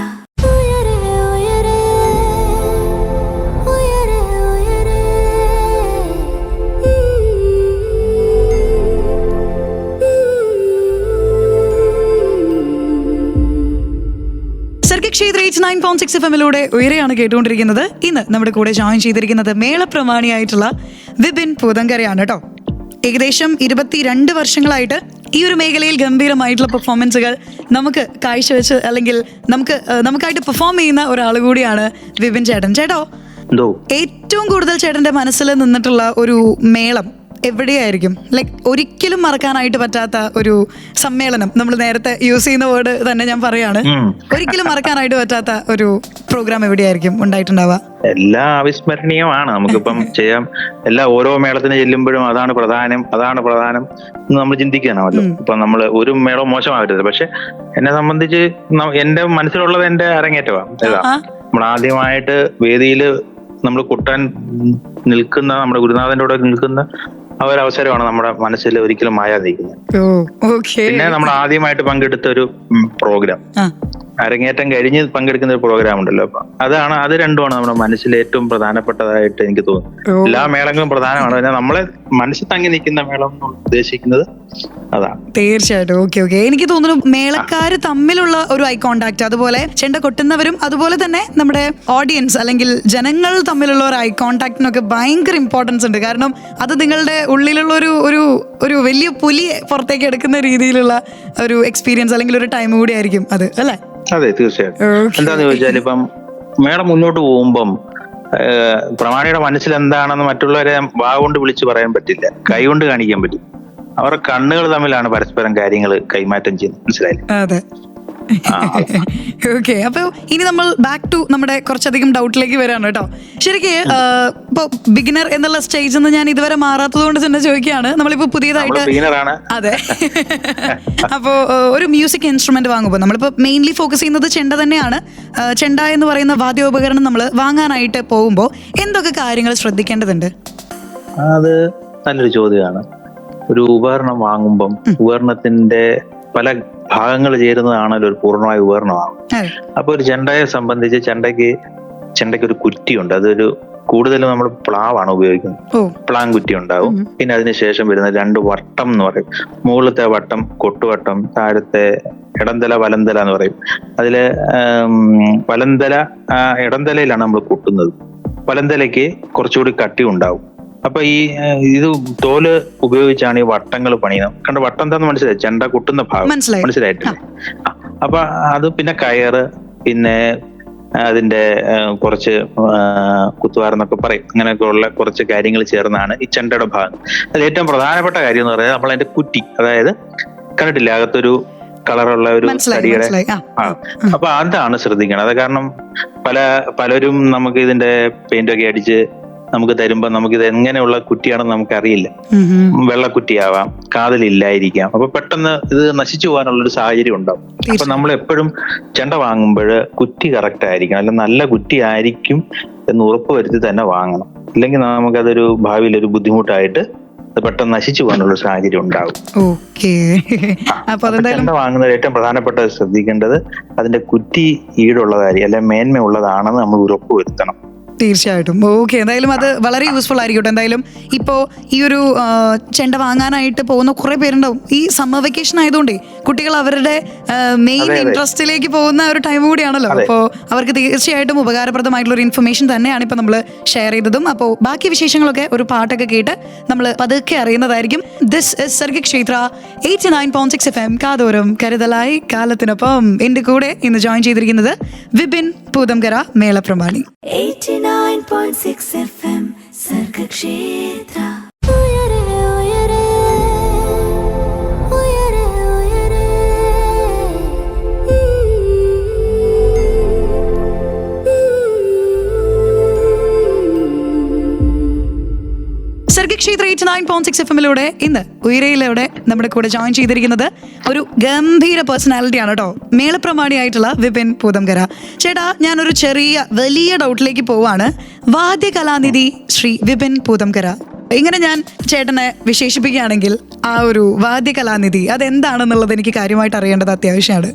സർഗക്ഷേത്ര 89.6 FM ഉയരെയാണ് കേട്ടുകൊണ്ടിരിക്കുന്നത്. ഇന്ന് നമ്മുടെ കൂടെ ജോയിൻ ചെയ്തിരിക്കുന്നത് മേളപ്രമാണിയായിട്ടുള്ള വിപിൻ പൂതങ്കരയാണ് കേട്ടോ. ഏകദേശം 22 വർഷങ്ങളായിട്ട് ഈ ഒരു മേഖലയിൽ ഗംഭീരമായിട്ടുള്ള പെർഫോമൻസുകൾ നമുക്ക് കാഴ്ചവെച്ച്, അല്ലെങ്കിൽ നമുക്കായിട്ട് പെർഫോം ചെയ്യുന്ന ഒരാൾ കൂടിയാണ് വിപിൻ ചേട്ടൻ. ചേട്ടോ, ഏറ്റവും കൂടുതൽ ചേട്ടന്റെ മനസ്സിൽ നിന്നിട്ടുള്ള ഒരു മേളം എവിടെയായിരിക്കും ലൈക്ക് ഒരിക്കലും മറക്കാനായിട്ട് പറ്റാത്ത ഒരു സമ്മേളനം? നമ്മൾ നേരത്തെ യൂസ് ചെയ്യുന്ന വേർഡ് തന്നെ ഞാൻ പറയാണ്, ഒരിക്കലും മറക്കാനായിട്ട് പറ്റാത്ത ഒരു പ്രോഗ്രാം എവിടെയായിരിക്കും ഉണ്ടായിട്ടുണ്ടാവുക? എല്ലാം അവിസ്മരണീയമാണ്. നമുക്കിപ്പം ചെയ്യാം. ഓരോ മേളത്തിന് ചെല്ലുമ്പോഴും അതാണ് പ്രധാനം എന്ന് നമ്മൾ ചിന്തിക്കാനാവല്ലോ. ഇപ്പൊ നമ്മൾ ഒരു മേളവും മോശമാകരുത്. പക്ഷെ എന്നെ സംബന്ധിച്ച് എന്റെ മനസ്സിലുള്ളത് എന്റെ അരങ്ങേറ്റമാണ്. നമ്മൾ ആദ്യമായിട്ട് വേദിയിൽ നമ്മൾ കൊട്ടാൻ നിൽക്കുന്ന, നമ്മുടെ ഗുരുനാഥന്റെ കൂടെ നിൽക്കുന്ന ആ ഒരു അവസരമാണ് നമ്മുടെ മനസ്സിൽ ഒരിക്കലും മായാതിരിക്കുന്നത്. പിന്നെ നമ്മൾ ആദ്യമായിട്ട് പങ്കെടുത്ത ഒരു പ്രോഗ്രാം, അരങ്ങേറ്റം കഴിഞ്ഞ് പങ്കെടുക്കുന്ന ഒരു പ്രോഗ്രാം ഉണ്ടല്ലോ, അത് രണ്ടുമാണ് നമ്മുടെ മനസ്സിൽ ഏറ്റവും പ്രധാനപ്പെട്ടതായിട്ട് എനിക്ക് തോന്നുന്നു. എല്ലാ മേളങ്ങളും പ്രധാനമാണ്, പിന്നെ നമ്മളെ മനസ്സിൽ തങ്ങി നിൽക്കുന്ന മേളം ഉദ്ദേശിക്കുന്നത് അതാണ്. തീർച്ചയായിട്ടും. ഓക്കെ. എനിക്ക് തോന്നുന്നു മേളക്കാര് തമ്മിലുള്ള ഒരു ഐ കോണ്ടാക്ട്, അതുപോലെ ചെണ്ട കൊട്ടുന്നവരും അതുപോലെ തന്നെ നമ്മുടെ ഓഡിയൻസ് അല്ലെങ്കിൽ ജനങ്ങൾ തമ്മിലുള്ള ഒരു ഐ കോണ്ടാക്ടിനൊക്കെ ഭയങ്കര ഇമ്പോർട്ടൻസ് ഉണ്ട്. കാരണം അത് നിങ്ങളുടെ ഉള്ളിലുള്ള ഒരു വലിയ പുലി പുറത്തേക്ക് എടുക്കുന്ന രീതിയിലുള്ള ഒരു എക്സ്പീരിയൻസ് അല്ലെങ്കിൽ ഒരു ടൈം കൂടി ആയിരിക്കും അത്, അല്ലേ? അതെ, തീർച്ചയായിട്ടും. എന്താന്ന് ചോദിച്ചാൽ ഇപ്പം മേളം മുന്നോട്ട് പോകുമ്പം പ്രമാണിയുടെ മനസ്സിൽ എന്താണെന്ന് മറ്റുള്ളവരെ വാഗൊണ്ട് വിളിച്ചു പറയാൻ പറ്റില്ല, കൈ കൊണ്ട് കാണിക്കാൻ പറ്റും. അവരുടെ കണ്ണുകൾ തമ്മിലാണ് പരസ്പരം കാര്യങ്ങൾ കൈമാറ്റം ചെയ്യുന്നത്. മനസ്സിലായില്ലേ? അതെ. ഓക്കെ. അപ്പൊ ഇനി നമ്മൾ ബാക്ക് ടു നമ്മുടെ കുറച്ചധികം ഡൗട്ടിലേക്ക് വരാണ് കേട്ടോ. ശരിക്ക് ഇപ്പൊ ബിഗിനർ എന്നുള്ള സ്റ്റേജിൽ നിന്ന് ഞാൻ ഇതുവരെ മാറാത്തത് കൊണ്ട് തന്നെ ചോദിക്കുകയാണ്. നമ്മളിപ്പോ പുതിയതായിട്ട്, അതെ, അപ്പോ ഒരു മ്യൂസിക് ഇൻസ്ട്രുമെന്റ് വാങ്ങുമ്പോൾ നമ്മളിപ്പോ മെയിൻലി ഫോക്കസ് ചെയ്യുന്നത് ചെണ്ട തന്നെയാണ്. ചെണ്ട എന്ന് പറയുന്ന വാദ്യോപകരണം നമ്മൾ വാങ്ങാനായിട്ട് പോകുമ്പോൾ എന്തൊക്കെ കാര്യങ്ങൾ ശ്രദ്ധിക്കേണ്ടതുണ്ട്? അത് നല്ലൊരു ചോദ്യമാണ്. ഒരു ഉപകരണം വാങ്ങുമ്പം ഉപകരണത്തിന്റെ പല ഭാഗങ്ങൾ ചേരുന്നതാണല്ലോ ഒരു പൂർണ്ണമായ ഉപകരണമാകും. അപ്പൊ ഒരു ചെണ്ടയെ സംബന്ധിച്ച് ചെണ്ടയ്ക്ക് ഒരു കുറ്റിയുണ്ട്. അതൊരു കൂടുതലും നമ്മൾ പ്ലാവാണ് ഉപയോഗിക്കുന്നത്. പ്ലാൻ കുറ്റി ഉണ്ടാവും. പിന്നെ അതിനുശേഷം വരുന്ന 2 വട്ടം എന്ന് പറയും. മുകളിലത്തെ വട്ടം കൊട്ടുവട്ടം, താഴത്തെ ഇടന്തല വലന്തല എന്ന് പറയും. അതില് വലന്തല, ഇടന്തലയിലാണ് നമ്മൾ കൊട്ടുന്നത്. വലന്തലയ്ക്ക് കുറച്ചുകൂടി കട്ടി ഉണ്ടാവും. അപ്പൊ ഇത് തോല് ഉപയോഗിച്ചാണ് ഈ വട്ടങ്ങൾ പണിയുന്നത്. കണ്ട വട്ടം എന്താന്ന് മനസ്സിലായി? ചെണ്ട കൊട്ടുന്ന ഭാഗം മനസ്സിലായിട്ടില്ലേ? അപ്പൊ അത് പിന്നെ കയറ്, പിന്നെ അതിന്റെ കുറച്ച് കുത്തുവാരെന്നൊക്കെ പറയും. അങ്ങനെയൊക്കെ ഉള്ള കുറച്ച് കാര്യങ്ങൾ ചേർന്നാണ് ഈ ചെണ്ടയുടെ ഭാഗം. അതിൽ ഏറ്റവും പ്രധാനപ്പെട്ട കാര്യം എന്ന് പറയുന്നത് നമ്മൾ അതിന്റെ കുറ്റി, അതായത് കണ്ടിട്ടില്ല അകത്തൊരു കളറുള്ള ഒരു തടിയുടെ, അപ്പൊ അതാണ് ശ്രദ്ധിക്കണം. അത് കാരണം പലരും നമുക്ക് ഇതിന്റെ പെയിന്റൊക്കെ അടിച്ച് നമുക്ക് തരുമ്പോ നമുക്കിത് എങ്ങനെയുള്ള കുറ്റിയാണെന്ന് നമുക്കറിയില്ല. വെള്ളക്കുറ്റിയാവാം, കാതിലില്ലായിരിക്കാം. അപ്പൊ പെട്ടെന്ന് ഇത് നശിച്ചു പോകാനുള്ള ഒരു സാഹചര്യം ഉണ്ടാവും. അപ്പൊ നമ്മൾ എപ്പോഴും ചെണ്ട വാങ്ങുമ്പോൾ കുറ്റി കറക്റ്റ് ആയിരിക്കണം, അല്ല നല്ല കുറ്റി ആയിരിക്കും എന്ന് ഉറപ്പുവരുത്തി തന്നെ വാങ്ങണം. ഇല്ലെങ്കിൽ നമുക്കതൊരു ഭാവിയിൽ ഒരു ബുദ്ധിമുട്ടായിട്ട് പെട്ടെന്ന് നശിച്ചു പോകാനുള്ള സാഹചര്യം ഉണ്ടാവും. ചെണ്ട വാങ്ങുന്നത് ഏറ്റവും പ്രധാനപ്പെട്ട ശ്രദ്ധിക്കേണ്ടത് അതിന്റെ കുറ്റി ഈടുള്ളതായിരിക്കും, അല്ലെ മേന്മയുള്ളതാണെന്ന് നമ്മൾ ഉറപ്പുവരുത്തണം. തീർച്ചയായിട്ടും. ഓക്കെ. എന്തായാലും അത് വളരെ യൂസ്ഫുൾ ആയിരിക്കും. എന്തായാലും ഇപ്പോൾ ഈ ഒരു ചെണ്ട വാങ്ങാനായിട്ട് പോകുന്ന കുറെ പേരുണ്ടാവും. ഈ സമ്മർ വെക്കേഷൻ ആയതുകൊണ്ടേ കുട്ടികൾ അവരുടെ മെയിൻ ഇൻട്രസ്റ്റിലേക്ക് പോകുന്ന ഒരു ടൈം കൂടിയാണല്ലോ. അപ്പോൾ അവർക്ക് തീർച്ചയായിട്ടും ഉപകാരപ്രദമായിട്ടുള്ള ഒരു ഇൻഫർമേഷൻ തന്നെയാണ് ഇപ്പൊ നമ്മൾ ഷെയർ ചെയ്തതും. അപ്പോൾ ബാക്കി വിശേഷങ്ങളൊക്കെ ഒരു പാട്ടൊക്കെ കേട്ട് നമ്മൾ പതുക്കെ അറിയുന്നതായിരിക്കും. ദിസ് ഇസ് സർഗ ക്ഷേത്ര 89.6 FM കാതോരം കരുതലായി കാലത്തിനൊപ്പം. എന്റെ കൂടെ ഇന്ന് ജോയിൻ ചെയ്തിരിക്കുന്നത് വിപിൻ പൂതംകര, മേളപ്രമാണി. 89.6 FM സർഗക്ഷേത്ര. സർഗക്ഷേത്ര 89.6 FM ഇന്ന് ഉയരയിലൂടെ നമ്മുടെ കൂടെ ജോയിൻ ചെയ്തിരിക്കുന്നത് ഒരു ഗംഭീര പേഴ്സണാലിറ്റിയാണ് കേട്ടോ, മേളപ്രമാണിയായിട്ടുള്ള വിപിൻ പൂതംകര. ചേട്ടാ, ഞാനൊരു വലിയ ഡൗട്ടിലേക്ക് പോവാണ്. വാദ്യകലാനിധി ശ്രീ വിപിൻ പൂതംകര, ഇങ്ങനെ ഞാൻ ചേട്ടനെ വിശേഷിപ്പിക്കുകയാണെങ്കിൽ ആ ഒരു വാദ്യകലാനിധി അതെന്താണെന്നുള്ളത് എനിക്ക് കാര്യമായിട്ട് അറിയേണ്ടത് അത്യാവശ്യമാണ്.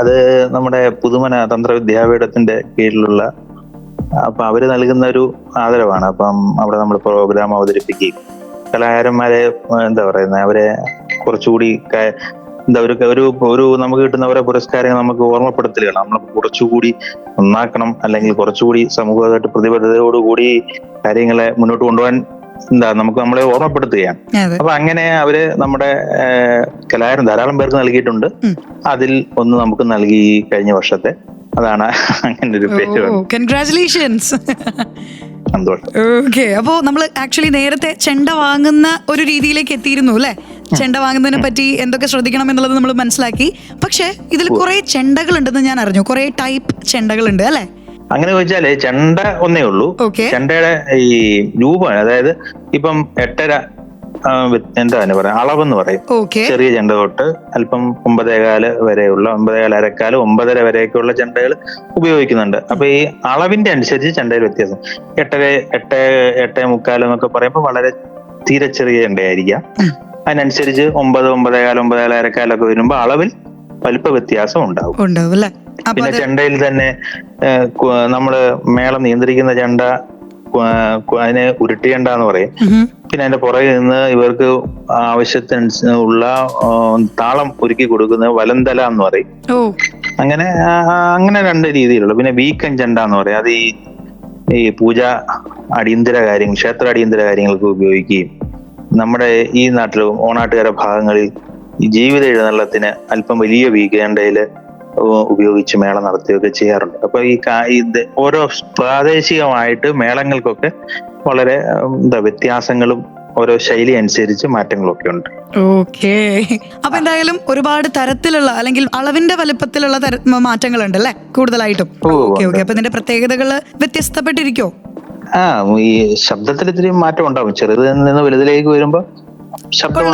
അത് നമ്മുടെ പുതുമന തന്ത്ര വിദ്യാപീഠത്തിന്റെ കീഴിലുള്ള, അപ്പൊ അവര് നൽകുന്ന ഒരു ആദരവാണ്. അപ്പം അവിടെ നമ്മൾ പ്രോഗ്രാം അവതരിപ്പിക്കുകയും കലാകാരന്മാരെ എന്താ പറയുന്നത്, അവരെ കുറച്ചുകൂടി ഒരു നമുക്ക് കിട്ടുന്ന ഓരോ പുരസ്കാരങ്ങൾ നമുക്ക് ഓർമ്മപ്പെടുത്തലുകൾ നമ്മൾ കുറച്ചുകൂടി നന്നാക്കണം, അല്ലെങ്കിൽ കുറച്ചുകൂടി സമൂഹമായിട്ട് പ്രതിബദ്ധതയോടുകൂടി കാര്യങ്ങളെ മുന്നോട്ട് കൊണ്ടുപോകാൻ നമുക്ക് നമ്മളെ ഓർമ്മപ്പെടുത്തുകയാണ്. അപ്പൊ അങ്ങനെ അവര് നമ്മുടെ കലാകാരൻ ധാരാളം പേർക്ക് നൽകിയിട്ടുണ്ട്. അതിൽ ഒന്ന് നമുക്ക് നൽകി കഴിഞ്ഞ വർഷത്തെ. അതാണ് അങ്ങനെ ഒരു പേര്. കൺഗ്രാറ്റുലേഷൻസ്. സന്തോഷം. ഓക്കെ, അപ്പോ നമ്മൾ ആക്ച്വലി നേരത്തെ ചെണ്ട വാങ്ങുന്ന ഒരു രീതിയിലേക്ക് എത്തിയിരുന്നു അല്ലെ? ചെണ്ട വാങ്ങുന്നതിനെ പറ്റി എന്തൊക്കെ ശ്രദ്ധിക്കണം എന്നുള്ളത് നമ്മൾ മനസ്സിലാക്കി. പക്ഷെ ഇതിൽ കുറെ ചെണ്ടകൾ ഉണ്ടെന്ന് ഞാൻ അറിഞ്ഞു, കുറെ ടൈപ്പ് ചെണ്ടകൾ ഉണ്ട് അല്ലെ? അങ്ങനെ ചോദിച്ചാല് ചെണ്ട ഒന്നേ ഉള്ളൂ. ചെണ്ടയുടെ ഈ രൂപമാണ്, അതായത് ഇപ്പം 8.5 എന്താ പറയാ അളവെന്ന് പറയും. ചെറിയ ചെണ്ട തൊട്ട് അല്പം 9.15 വരെയുള്ള 9.15 അരക്കാല് 9.5 വരെയൊക്കെയുള്ള ചെണ്ടകൾ ഉപയോഗിക്കുന്നുണ്ട്. അപ്പൊ ഈ അളവിന്റെ അനുസരിച്ച് ചെണ്ടയിൽ വ്യത്യാസം. 8.5 8.45 എന്നൊക്കെ പറയുമ്പോൾ വളരെ തീരെ ചെറിയ ചെണ്ടയായിരിക്കാം. അതിനനുസരിച്ച് 9, 9.15, 9.15 അരക്കാലൊക്കെ വരുമ്പോ അളവിൽ വലിപ്പ വ്യത്യാസം ഉണ്ടാവും. പിന്നെ ചെണ്ടയിൽ തന്നെ നമ്മള് മേളം നിയന്ത്രിക്കുന്ന ചെണ്ട അതിനെ ഉരുട്ടി ചെണ്ട എന്ന് പറയും. പിന്നെ അതിന്റെ പുറകിൽ നിന്ന് ഇവർക്ക് ആവശ്യത്തിന് ഉള്ള താളം ഒരുക്കി കൊടുക്കുന്നത് വലന്തല എന്ന് പറയും. അങ്ങനെ 2 രീതിയിലുള്ള. പിന്നെ വീക്കൻ ചെണ്ട എന്ന് പറയും. അത് ഈ പൂജ അടിയന്തര കാര്യങ്ങൾ, ക്ഷേത്ര അടിയന്തര കാര്യങ്ങൾക്ക് ഉപയോഗിക്കുകയും നമ്മുടെ ഈ നാട്ടിൽ ഓണാട്ടുകര ഭാഗങ്ങളിൽ ഈ ജീവിത എഴുന്നള്ളത്തിന് അല്പം വലിയ വീക്കൻഡയില് ഉപയോഗിച്ച് മേളം നടത്തുകയൊക്കെ ചെയ്യാറുണ്ട്. അപ്പൊ ഈ ഓരോ പ്രാദേശികമായിട്ട് മേളങ്ങൾക്കൊക്കെ വളരെ വ്യത്യാസങ്ങളും ഓരോ ശൈലി അനുസരിച്ച് മാറ്റങ്ങളൊക്കെ ഉണ്ട്. ഓക്കെ, അപ്പൊ എന്തായാലും ഒരുപാട് തരത്തിലുള്ള അല്ലെങ്കിൽ അളവിന്റെ വലുപ്പത്തിലുള്ള മാറ്റങ്ങളുണ്ട് അല്ലെ കൂടുതലായിട്ടും? ഓക്കെ, അപ്പൊ ഇതിന്റെ പ്രത്യേകതകള് വ്യത്യസ്തപ്പെട്ടിരിക്കോ? ഈ ശബ്ദത്തിൽ ഇത്തിരി മാറ്റം ഉണ്ടാവും. ചെറുതിൽ നിന്ന് വലുതിലേക്ക് വരുമ്പോ ശബ്ദം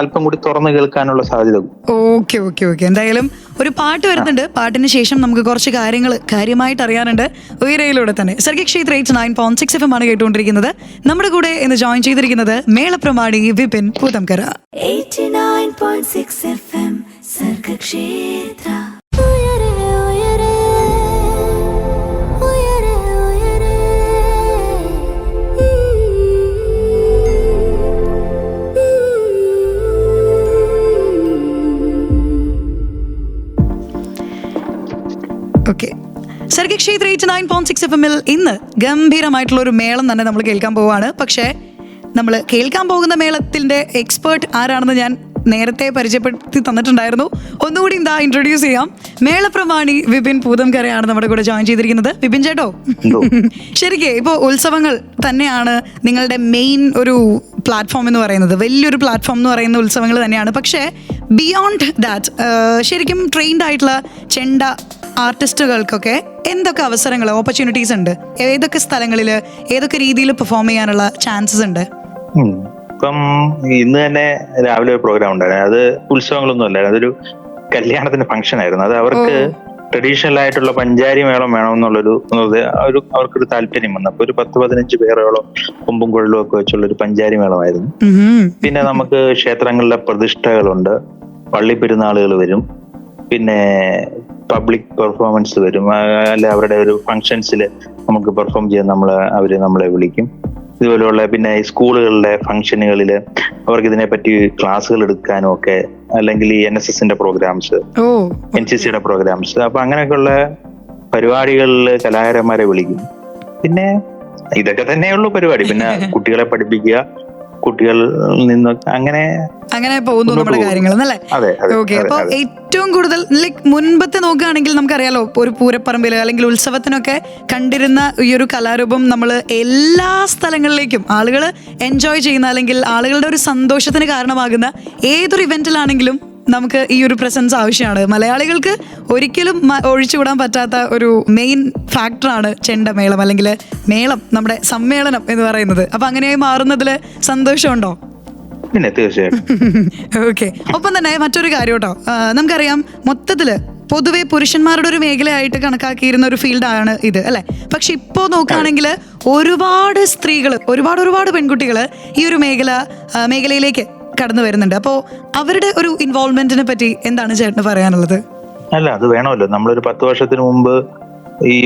അല്പം കൂടി തുറന്ന് കേൾക്കാനുള്ള സാധ്യത. ഓക്കെ, എന്തായാലും ഒരു പാട്ട് വരുന്നുണ്ട്. പാട്ടിന് ശേഷം നമുക്ക് കുറച്ച് കാര്യങ്ങൾ കാര്യമായിട്ട് അറിയാനുണ്ട് ഉയരയിലൂടെ തന്നെ. സർഗക്ഷേത്ര 89.6 FM ആണ് കേട്ടുകൊണ്ടിരിക്കുന്നത്. നമ്മുടെ കൂടെ ഇന്ന് ജോയിൻ ചെയ്തിരിക്കുന്നത് മേളപ്രമാണി Vipin Poothamkara. 89.6 FM Sargakshetra. Okay, Sargakshetra 89.6 FM ഇന്ന് ഗംഭീരമായിട്ടുള്ള ഒരു മേളം തന്നെ നമ്മൾ കേൾക്കാൻ പോവാണ്. പക്ഷേ നമ്മൾ കേൾക്കാൻ പോകുന്ന മേളത്തിന്റെ എക്സ്പേർട്ട് ആരാണെന്ന് ഞാൻ നേരത്തെ പരിചയപ്പെടുത്തി തന്നിട്ടുണ്ടായിരുന്നു. ഒന്നുകൂടി എന്താ ഇൻട്രൊഡ്യൂസ് ചെയ്യാം. മേളപ്രമാണി വിപിൻ പൂതംകരയാണ് നമ്മുടെ കൂടെ ജോയിൻ ചെയ്തിരിക്കുന്നത്. വിപിൻ ചേട്ടോ, ശരിക്കും ഇപ്പോൾ ഉത്സവങ്ങൾ തന്നെയാണ് നിങ്ങളുടെ മെയിൻ ഒരു പ്ലാറ്റ്ഫോം എന്ന് പറയുന്നത്, വലിയൊരു പ്ലാറ്റ്ഫോം എന്ന് പറയുന്ന ഉത്സവങ്ങൾ തന്നെയാണ്. പക്ഷേ ബിയോണ്ട് ദാറ്റ് ശരിക്കും ട്രെയിൻഡ് ആയിട്ടുള്ള ചെണ്ട ആർട്ടിസ്റ്റുകൾക്കൊക്കെ എന്തൊക്കെ അവസരങ്ങൾ, ഓപ്പർച്യൂണിറ്റീസ് ഉണ്ട്? ഏതൊക്കെ സ്ഥലങ്ങളിൽ ഏതൊക്കെ രീതിയിൽ പെർഫോം ചെയ്യാനുള്ള ചാൻസസ് ഉണ്ട്? ഇപ്പം ഇന്ന് തന്നെ രാവിലെ ഒരു പ്രോഗ്രാം ഉണ്ടായിരുന്നു. അത് ഉത്സവങ്ങളൊന്നും അല്ലായിരുന്നു, അതൊരു കല്യാണത്തിന്റെ ഫംഗ്ഷൻ ആയിരുന്നു. അത് അവർക്ക് ട്രഡീഷണൽ ആയിട്ടുള്ള പഞ്ചാരി മേളം വേണമെന്നുള്ളൊരു അവർക്കൊരു താല്പര്യം വന്നു. അപ്പൊ ഒരു 10-15 പേരോളം കൊമ്പും കുഴലും ഒക്കെ വെച്ചുള്ള ഒരു പഞ്ചാരി മേളമായിരുന്നു. പിന്നെ നമുക്ക് ക്ഷേത്രങ്ങളിലെ പ്രതിഷ്ഠകളുണ്ട്, പള്ളിപ്പെരുന്നാളുകൾ വരും, പിന്നെ പബ്ലിക് പെർഫോമൻസ് വരും. അല്ല അവരുടെ ഒരു ഫംഗ്ഷൻസിൽ നമുക്ക് പെർഫോം ചെയ്യാൻ അവര് നമ്മളെ വിളിക്കും. ഇതുപോലെയുള്ള പിന്നെ ഈ സ്കൂളുകളിലെ ഫംഗ്ഷനുകളിൽ അവർക്ക് ഇതിനെപ്പറ്റി ക്ലാസ്സുകൾ എടുക്കാനും ഒക്കെ, അല്ലെങ്കിൽ ഈ NSSന്റെ പ്രോഗ്രാംസ്, NCCയുടെ പ്രോഗ്രാംസ്, അപ്പൊ അങ്ങനെയൊക്കെയുള്ള പരിപാടികളിൽ കലാകാരന്മാരെ വിളിക്കും. പിന്നെ ഇതൊക്കെ തന്നെയുള്ളൂ പരിപാടി. പിന്നെ കുട്ടികളെ പഠിപ്പിക്കുക, കുട്ടികളിൽ നിന്ന് അങ്ങനെ പോകുന്നു നമ്മുടെ കാര്യങ്ങൾ അല്ലേ? ഓക്കെ, അപ്പൊ ഏറ്റവും കൂടുതൽ മുൻപത്തെ നോക്കുകയാണെങ്കിൽ നമുക്കറിയാലോ, ഒരു പൂരപ്പറമ്പില് അല്ലെങ്കിൽ ഉത്സവത്തിനൊക്കെ കണ്ടിരുന്ന ഈ ഒരു കലാരൂപം നമ്മൾ എല്ലാ സ്ഥലങ്ങളിലേക്കും ആളുകൾ എൻജോയ് ചെയ്യുന്ന അല്ലെങ്കിൽ ആളുകളുടെ ഒരു സന്തോഷത്തിന് കാരണമാകുന്ന ഏതൊരു ഇവന്റിലാണെങ്കിലും നമുക്ക് ഈ ഒരു പ്രസൻസ് ആവശ്യമാണ്. മലയാളികൾക്ക് ഒരിക്കലും ഒഴിച്ചുവിടാൻ പറ്റാത്ത ഒരു മെയിൻ ഫാക്ടറാണ് ചെണ്ടമേളം അല്ലെങ്കിൽ മേളം, നമ്മുടെ സമ്മേളനം എന്ന് പറയുന്നത്. അപ്പൊ അങ്ങനെയായി മാറുന്നതിൽ സന്തോഷമുണ്ടോ? പിന്നെ തീർച്ചയായിട്ടും. ഓക്കെ, ഒപ്പം തന്നെ മറ്റൊരു കാര്യം കേട്ടോ, നമുക്കറിയാം മൊത്തത്തില് പൊതുവെ പുരുഷന്മാരുടെ ഒരു മേഖലയായിട്ട് കണക്കാക്കിയിരുന്ന ഒരു ഫീൽഡാണ് ഇത് അല്ലെ? പക്ഷെ ഇപ്പോ നോക്കുകയാണെങ്കിൽ ഒരുപാട് സ്ത്രീകൾ, ഒരുപാട് പെൺകുട്ടികൾ ഈ ഒരു മേഖലയിലേക്ക് കടന്നു വരുന്നുണ്ട്. അപ്പോ അവരുടെ ഒരു ഇൻവോൾവ്മെന്റിനെ പറ്റി എന്താണ് ചേട്ടന് പറയാനുള്ളത്? അല്ല, അത് വേണമല്ലോ. നമ്മളൊരു 10 വർഷത്തിന് മുമ്പ് ഈ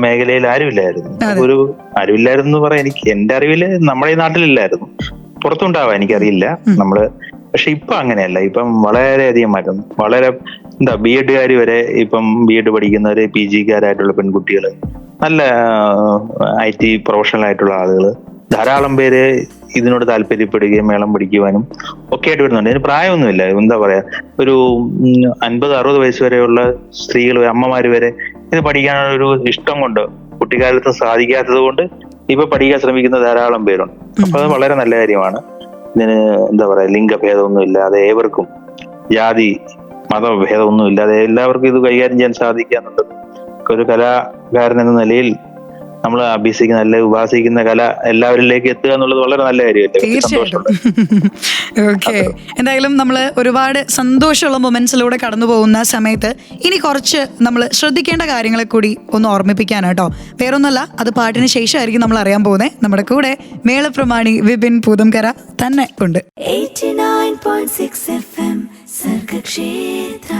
മേഖലയിൽ ആരുമില്ലായിരുന്നു പറയാൻ, എനിക്ക് എന്റെ അറിവില് നമ്മുടെ ഈ നാട്ടിലില്ലായിരുന്നു. പുറത്തുണ്ടാവാം, എനിക്കറിയില്ല. പക്ഷെ ഇപ്പൊ അങ്ങനെയല്ല. ഇപ്പം വളരെയധികം മാറ്റം. BEdകാര് വരെ ഇപ്പം BEd പഠിക്കുന്നവര്, PGക്കാരായിട്ടുള്ള പെൺകുട്ടികള്, നല്ല IT പ്രൊഫഷണൽ ആയിട്ടുള്ള ആളുകള്, ധാരാളം പേര് ഇതിനോട് താല്പര്യപ്പെടുകയും മേളം പഠിക്കുവാനും ഒക്കെ ആയിട്ട് വരുന്നുണ്ട്. ഇതിന് പ്രായമൊന്നുമില്ല. എന്താ പറയാ, ഒരു 50-60 വയസ്സ് വരെയുള്ള സ്ത്രീകൾ, അമ്മമാര് വരെ ഇത് പഠിക്കാനുള്ള ഒരു ഇഷ്ടം കൊണ്ട്, കുട്ടിക്കാലത്ത് സാധിക്കാത്തത് കൊണ്ട് ഇപ്പൊ പഠിക്കാൻ ശ്രമിക്കുന്ന ധാരാളം പേരുണ്ട്. അപ്പൊ അത് വളരെ നല്ല കാര്യമാണ്. ഇതിന് എന്താ പറയാ, ലിംഗഭേദമൊന്നും ഇല്ലാതെ ഏവർക്കും, ജാതി മതഭേദമൊന്നും ഇല്ലാതെ എല്ലാവർക്കും ഇത് കൈകാര്യം ചെയ്യാൻ സാധിക്കുക എന്നുള്ളത് ഒരു കലാകാരൻ എന്ന നിലയിൽ നമ്മൾ അഭ്യസിക്കുന്ന, അല്ലെ ഉപാസിക്കുന്ന കല എല്ലാവരിലേക്ക് എത്തുക എന്നുള്ളത് വളരെ നല്ല കാര്യമല്ലേ. തീർച്ചയായിട്ടും. ഓക്കെ, എന്തായാലും നമ്മൾ ഒരുപാട് സന്തോഷമുള്ള മൊമെന്റ്സിലൂടെ കടന്നു പോകുന്ന സമയത്ത് ഇനി കുറച്ച് നമ്മൾ ശ്രദ്ധിക്കേണ്ട കാര്യങ്ങളെ കൂടി ഒന്ന് ഓർമ്മിപ്പിക്കാനാട്ടോ. വേറൊന്നല്ല, അത് പാട്ടിന് ശേഷമായിരിക്കും നമ്മൾ അറിയാൻ പോകുന്നത്. നമ്മുടെ കൂടെ മേളപ്രമാണി വിപിൻ പൂതംകര തന്നെ ഉണ്ട്. 89.6 FM Sargakshetra.